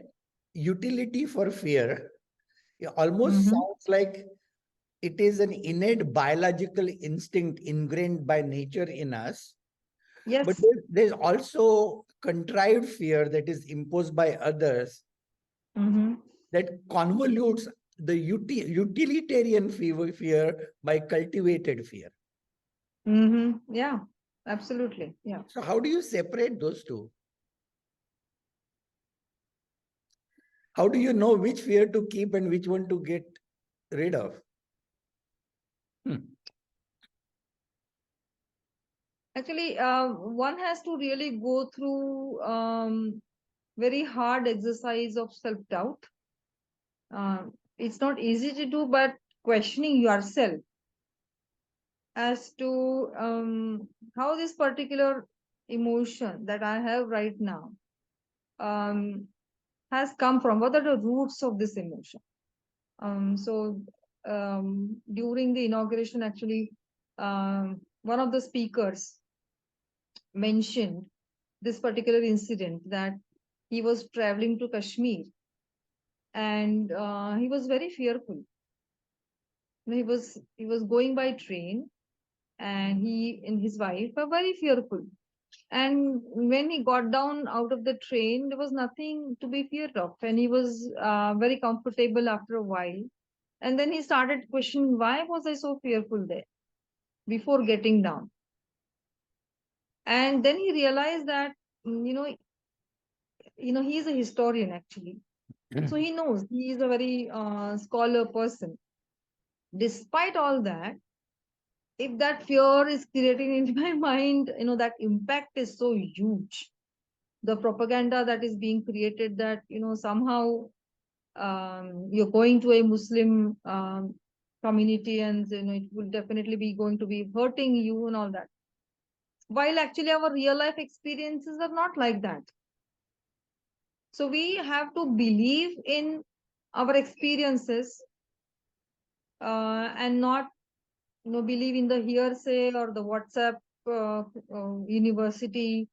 utility for fear. It almost Mm-hmm. sounds like it is an innate biological instinct ingrained by nature in us. But Yes. there's also contrived fear that is imposed by others Mm-hmm. that convolutes the utilitarian fear by cultivated fear. Mm-hmm. Yeah. Absolutely. Yeah. So, how do you separate those two? How do you know which fear to keep and which one to get rid of? Hmm. Actually, one has to really go through very hard exercise of self doubt. It's not easy to do, but questioning yourself as to how this particular emotion that I have right now um, has come from. What are the roots of this emotion? So during the inauguration, actually, one of the speakers mentioned this particular incident that he was traveling to Kashmir and he was very fearful. He was going by train and he and his wife were very fearful. And when he got down out of the train, there was nothing to be feared of, and he was very comfortable after a while. And then he started questioning, why was I so fearful there before getting down? And then he realized that he's a historian actually, so he knows he is a very scholar person. Despite all that, if that fear is creating in my mind, that impact is so huge. The propaganda that is being created that somehow you're going to a Muslim community and it will definitely be going to be hurting you and all that. While actually our real life experiences are not like that. So we have to believe in our experiences and not believe in the hearsay or the WhatsApp university.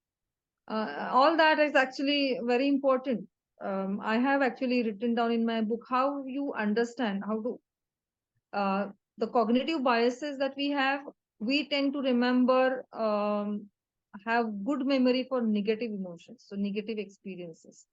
All that is actually very important. I have actually written down in my book how you understand how to the cognitive biases that we have. We tend to remember, have good memory for negative emotions, so negative experiences,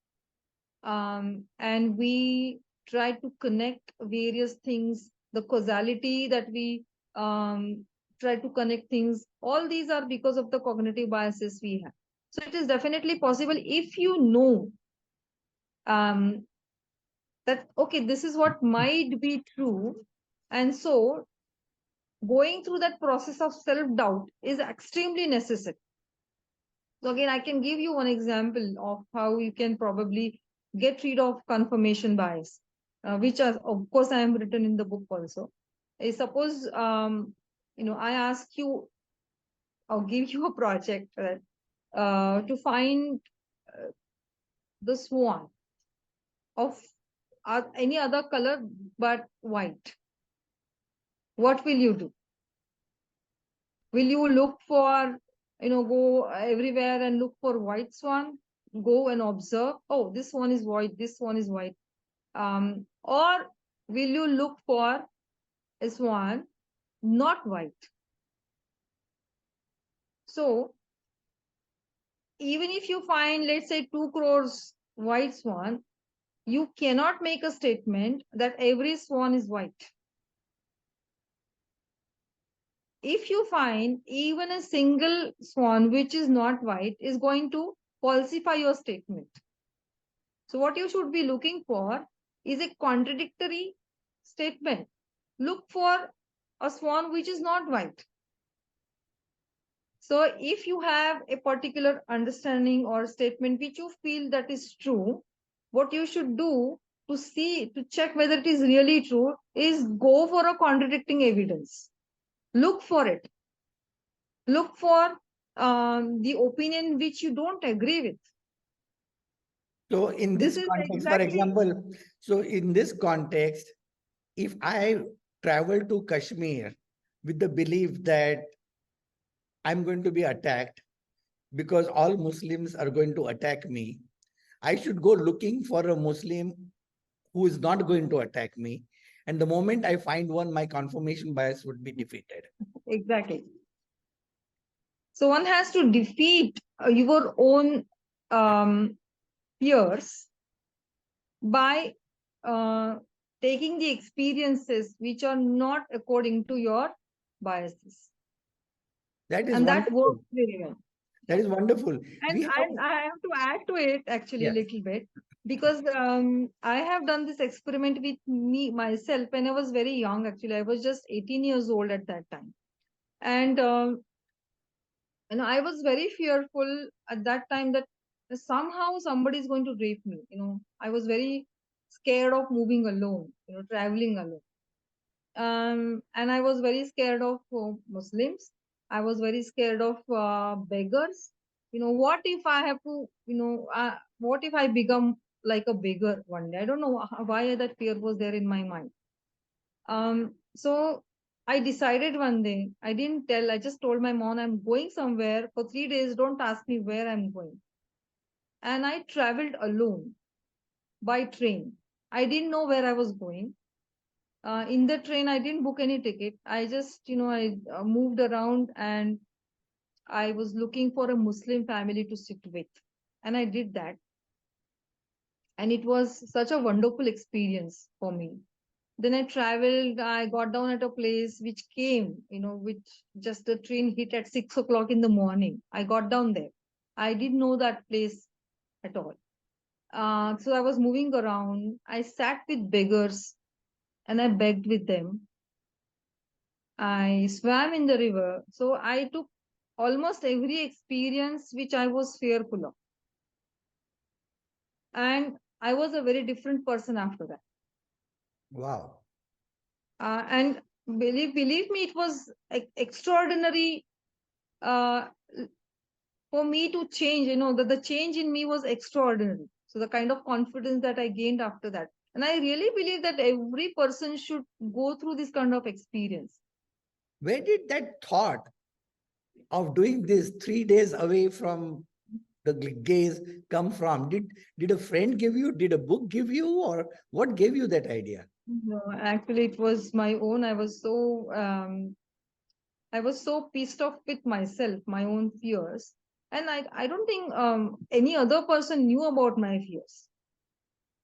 and we try to connect various things, the causality that we try to connect things. All these are because of the cognitive biases we have. So it is definitely possible if you know um, that okay, this is what might be true, and so going through that process of self doubt is extremely necessary. So again, I can give you one example of how you can probably get rid of confirmation bias, which of course I am written in the book also. Suppose I ask you or give you a project to find the swan of any other color but white. what will you do? Will you look for, go everywhere and look for white swan? Go and observe, oh, this one is white, this one is white. Or will you look for a swan not white? So even if you find, let's say, 2 crores white swan, you cannot make a statement that every swan is white. If you find even a single swan which is not white, is going to falsify your statement. So what you should be looking for is a contradictory statement. Look for a swan which is not white. So if you have a particular understanding or statement which you feel that is true, what you should do to check whether it is really true is go for a contradicting evidence. Look for it. Look for the opinion which you don't agree with. So in This this is context, for exactly. example, so in this context, if I travel to Kashmir with the belief that I'm going to be attacked because all Muslims are going to attack me, I should go looking for a Muslim who is not going to attack me. And the moment I find one, my confirmation bias would be defeated. Exactly. So one has to defeat your own fears by uh, taking the experiences which are not according to your biases. That is And that wonderful. works very well. That is wonderful. And We have, I have to add to it actually a yes. little bit, because I have done this experiment with me myself when I was very young. Actually, I was just 18 years old at that time. And I was very fearful at that time that somehow somebody is going to rape me. I was very scared of moving alone, traveling alone. And I was very scared of Muslims. I was very scared of beggars. What if I have to, what if I become like a beggar one day? I don't know why that fear was there in my mind. So I decided one day, I didn't tell, I just told my mom I'm going somewhere for 3 days. Don't ask me where I'm going. And I traveled alone by train. I didn't know where I was going. In the train, I didn't book any ticket. I just, I moved around and I was looking for a Muslim family to sit with. And I did that. And it was such a wonderful experience for me. Then I traveled, I got down at a place which came, which just the train hit at 6 o'clock in the morning. I got down there. I didn't know that place at all. So I was moving around. I sat with beggars and I begged with them. I swam in the river. So I took almost every experience which I was fearful of. And I was a very different person after that. Wow. And believe me, it was extraordinary uh, for me to change. That the change in me was extraordinary. So the kind of confidence that I gained after that. And I really believe that every person should go through this kind of experience. Where did that thought of doing this 3 days away from the gaze come from? Did a friend give you? Did a book give you? Or what gave you that idea? No, actually, it was my own. I was so pissed off with myself, my own fears. And I don't think any other person knew about my fears.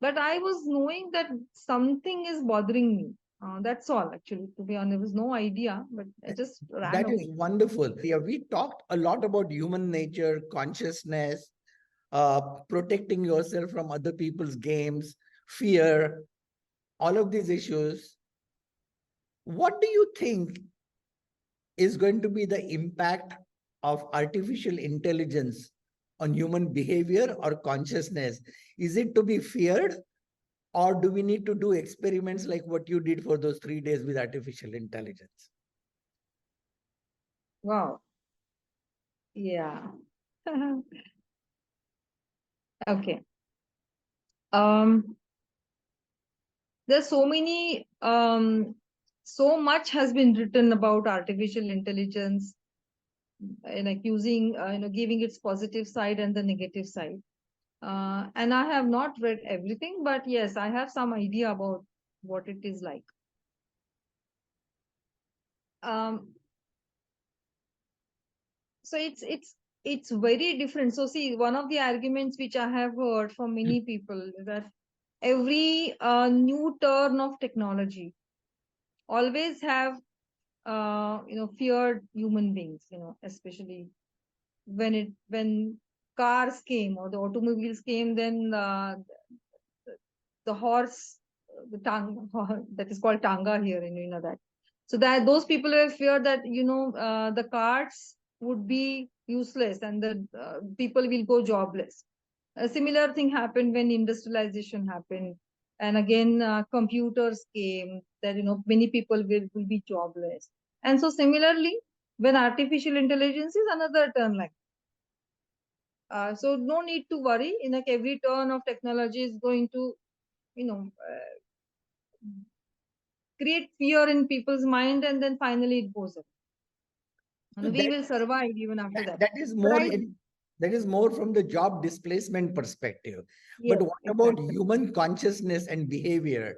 But I was knowing that something is bothering me. That's all, actually. To be honest, there was no idea, but I just ran That is away. wonderful. Yeah, we talked a lot about human nature, consciousness, protecting yourself from other people's games, fear, all of these issues. What do you think is going to be the impact of artificial intelligence on human behavior or consciousness? Is it to be feared, or do we need to do experiments like what you did for those 3 days with artificial intelligence? Wow. Yeah. Okay. Um, there's so many so much has been written about artificial intelligence, like using, giving its positive side and the negative side. And I have not read everything, but yes, I have some idea about what it is like. Um, so it's very different. So see, one of the arguments which I have heard from many people is that every new turn of technology always have feared human beings, especially when cars came or the automobiles came, then the horse, the tang that is called tanga here, and you know that. So that those people were feared that the carts would be useless and the people will go jobless. A similar thing happened when industrialization happened, and again computers came. That many people will be jobless, and so similarly when artificial intelligence is another turn like. So no need to worry. In like every turn of technology is going to you know create fear in people's mind, and then finally it goes up. So And we will survive even after that, that. that is But more that is more from the job displacement perspective. But yes, what about exactly. human consciousness and behavior?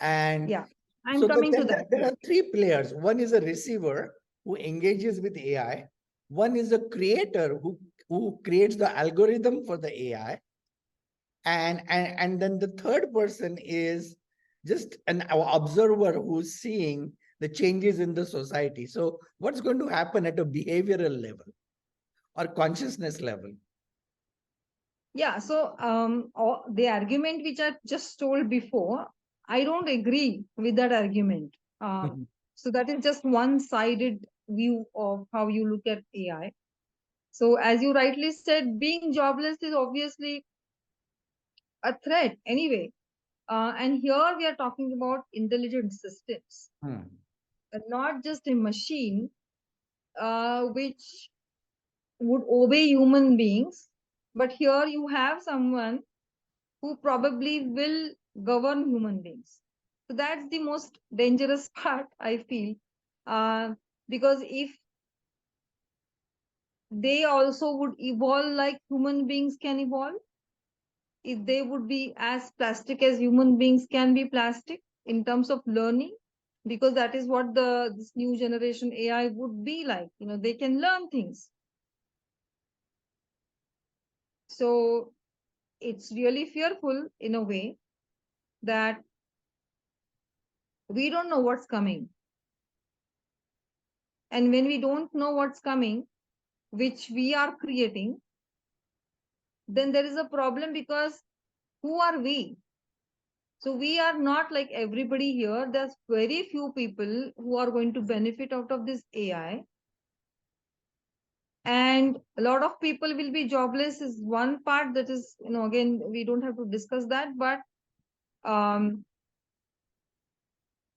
And Yeah, I'm so coming to that. there Yeah. are three players. One is a receiver who engages with AI. One is a creator who creates the algorithm for the AI. And then the third person is just an observer who's seeing the changes in the society. So what's going to happen at a behavioral level or consciousness level? Yeah. So the argument which I just told before, I don't agree with that argument. So that is just one-sided view of how you look at AI. So as you rightly said, being jobless is obviously a threat anyway. And here we are talking about intelligent systems, Hmm. not just a machine which would obey human beings. But here you have someone who probably will govern human beings. So that's the most dangerous part, I feel. Uh, because if they also would evolve like human beings can evolve, if they would be as plastic as human beings can be plastic in terms of learning, because that is what this new generation AI would be like. They can learn things. So it's really fearful in a way that we don't know what's coming. And when we don't know what's coming, which we are creating, then there is a problem, because who are we? So we are not like everybody here. There's very few people who are going to benefit out of this AI. And a lot of people will be jobless is one part. That is, again, we don't have to discuss that. But um,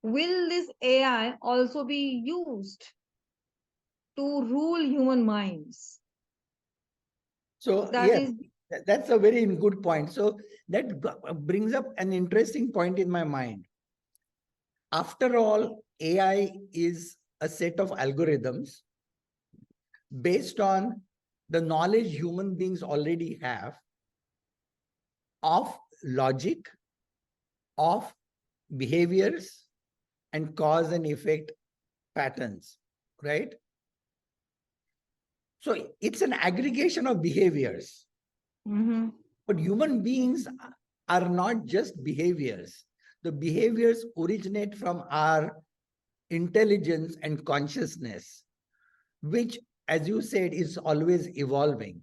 will this AI also be used to rule human minds? So That yeah, is, that's a very good point. So that brings up an interesting point in my mind. After all, AI is a set of algorithms based on the knowledge human beings already have of logic, of behaviors, and cause and effect patterns, right? So it's an aggregation of behaviors. mhm, But human beings are not just behaviors. The behaviors originate from our intelligence and consciousness, which, as you said, is always evolving.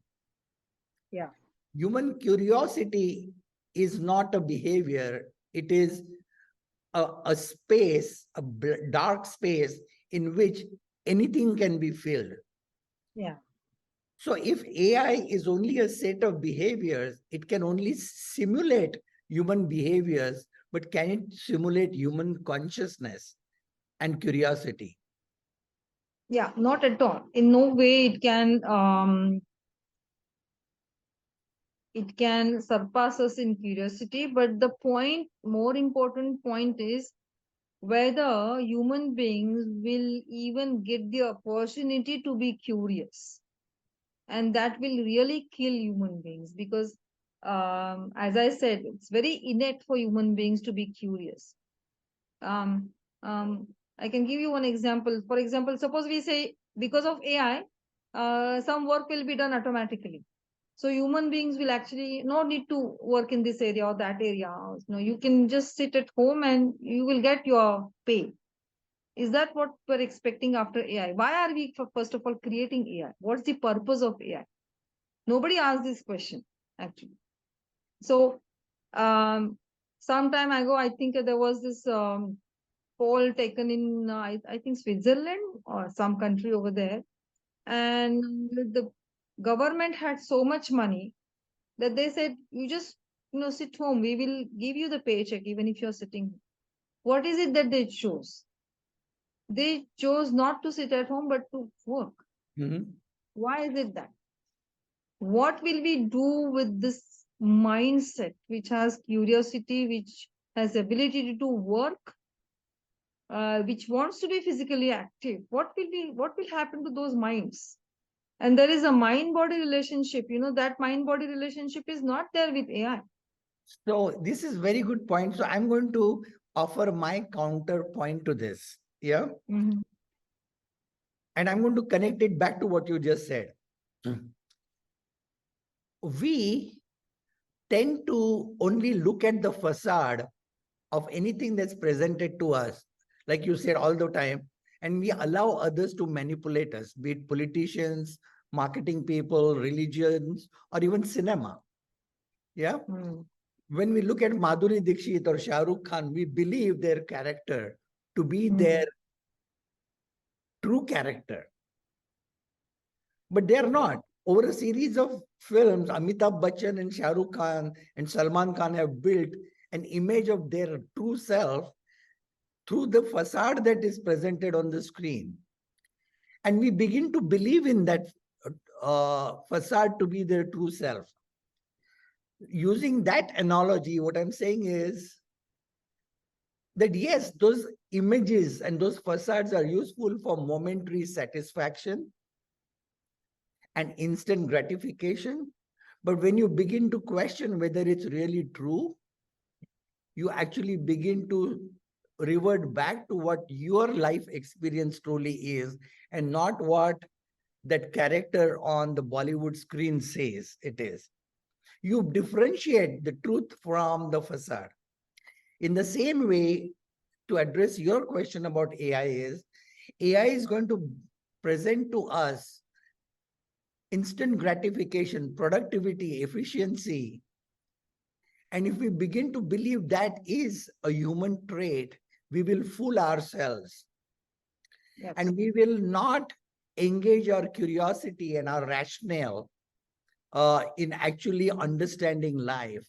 yeah, Human curiosity is not a behavior, it is a space, a dark space in which anything can be filled. yeah. So, if AI is only a set of behaviors, it can only simulate human behaviors, but can it simulate human consciousness and curiosity? Yeah, not at all. In no way it can surpass us in curiosity. But the point, more important point is whether human beings will even get the opportunity to be curious. And that will really kill human beings because, as I said, it's very innate for human beings to be curious. Um, um, I can give you one example. For example, suppose we say because of AI, some work will be done automatically. So human beings will actually no need to work in this area or that area. You can just sit at home and you will get your pay. Is that what we're expecting after AI? Why are we, first of all, creating AI? What's the purpose of AI? Nobody asked this question, actually. So, some time ago, I think there was this poll taken in, I think, Switzerland or some country over there. And the government had so much money that they said, you just, sit home. We will give you the paycheck even if you're sitting. What is it that they chose? They chose not to sit at home, but to work. Mhm. Why is it that? What will we do with this mindset, which has curiosity, which has ability to do work, which wants to be physically active? What will happen to those minds? And there is a mind body relationship. That mind body relationship is not there with AI. So this is very good point. So I'm going to offer my counterpoint to this. Yeah. Mhm. And I'm going to connect it back to what you just said. We tend to only look at the facade of anything that's presented to us, like you said all the time, and we allow others to manipulate us, be it politicians, marketing people, religions, or even cinema. Yeah. Mm. When we look at Madhuri Dixit or Shah Rukh Khan, we believe their character to be their Mm. true character, but they are Yeah. not. Over a series of films, Amitabh Bachchan and Shah Rukh Khan and Salman Khan have built an image of their true self through the facade that is presented on the screen. And we begin to believe in that facade to be their true self. Using that analogy, what I'm saying is that yes, those images and those facades are useful for momentary satisfaction and instant gratification. But when you begin to question whether it's really true, you actually begin to revert back to what your life experience truly is and not what that character on the Bollywood screen says it is. You differentiate the truth from the facade. In the same way, to address your question about AI is going to present to us instant gratification, productivity, efficiency. And if we begin to believe that is a human trait, we will fool ourselves and we Absolutely. will not engage our curiosity and our rationale in actually understanding life.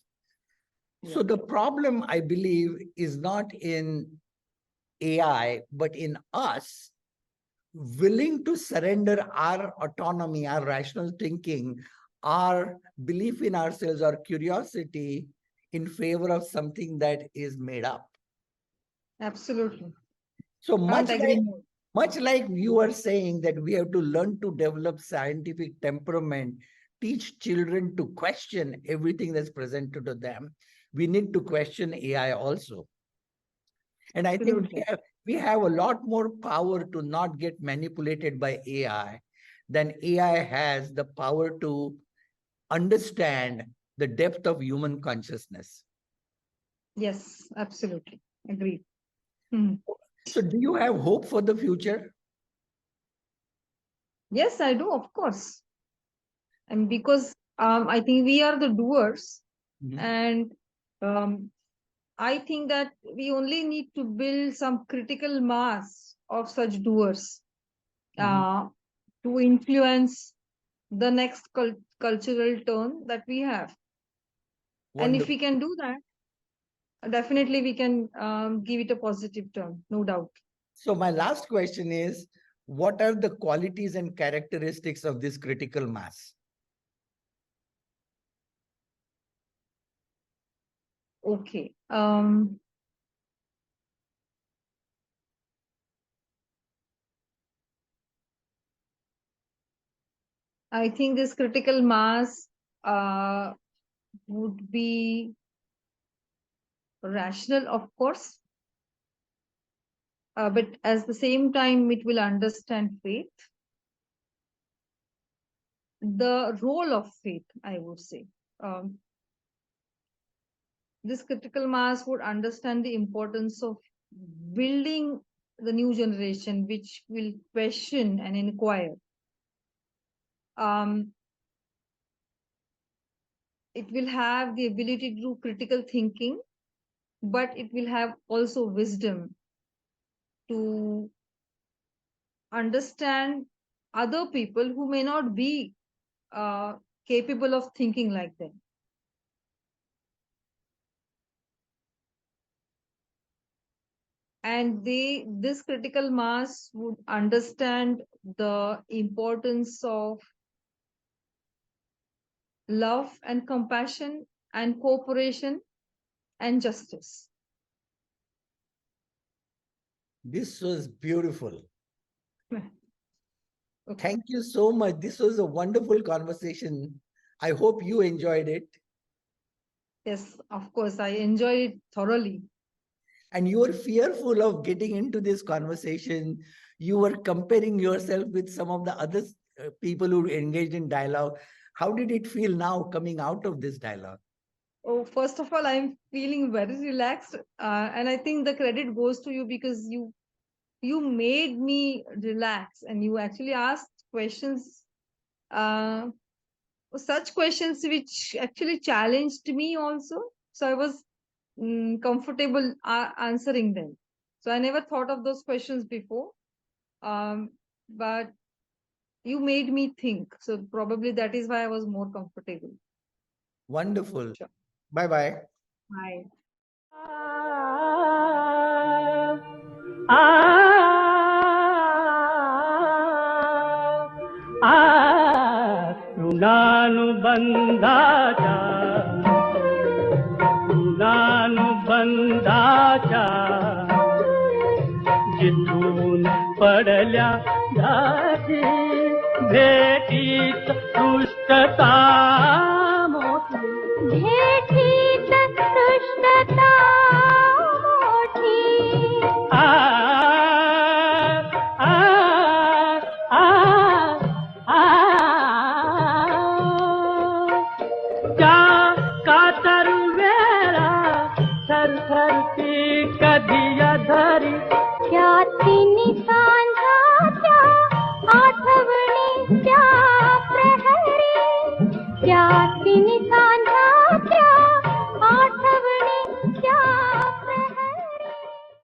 Yeah. So the problem, I believe, is not in AI, but in us willing to surrender our autonomy, our rational thinking, our belief in ourselves, our curiosity in favor of something that is made up. Absolutely. So Can't agree more. much like you are saying that we have to learn to develop scientific temperament, teach children to question everything that's presented to them, we need to question AI also. And I think Absolutely. we have a lot more power to not get manipulated by AI than AI has the power to understand the depth of human consciousness. Yes, absolutely. Agreed. Mhm. So, do you have hope for the future? Yes, I do, of course. And because I think we are the doers, Mhm. and um, I think that we only need to build some critical mass of such doers Mhm. uh, to influence the next cultural turn that we have. And if we Wonderful. can do that, definitely we can give it a positive turn, no doubt. So, my last question is, what are the qualities and characteristics of this critical mass? Okay. I think this critical mass would be rational, of course, but at the same time, it will understand faith, the role of faith, I would say. Um, this critical mass would understand the importance of building the new generation, which will question and inquire. Um, it will have the ability to do critical thinking, but it will have also wisdom to understand other people who may not be capable of thinking like them. And this critical mass would understand the importance of love and compassion and cooperation and justice. This was beautiful. Okay. Thank you so much. This was a wonderful conversation. I hope you enjoyed it. Yes, of course, I enjoyed it thoroughly. And you were fearful of getting into this conversation. You were comparing yourself with some of the other people who engaged in dialogue. How did it feel now coming out of this dialogue? Oh, first of all, I'm feeling very relaxed, and I think the credit goes to you because you made me relax, and you actually asked questions, uh, such questions which actually challenged me also. So I was comfortable answering them. So I never thought of those questions before, but you made me think. So probably that is why I was more comfortable. Wonderful. Sure. Bye bye. Bye. ऋणानुबंधाच्या ऋणानुबंधाच्या जिथून पडल्या धाची भेटीत दुष्टता मोठी भेटीत दुष्टता मोठी आ आ आ आ त्या कातर वेळा सरसरती कधी धरी त्या तिन्ही सांजाच्या आठवणीच्या प्रहरी त्या तिन्ही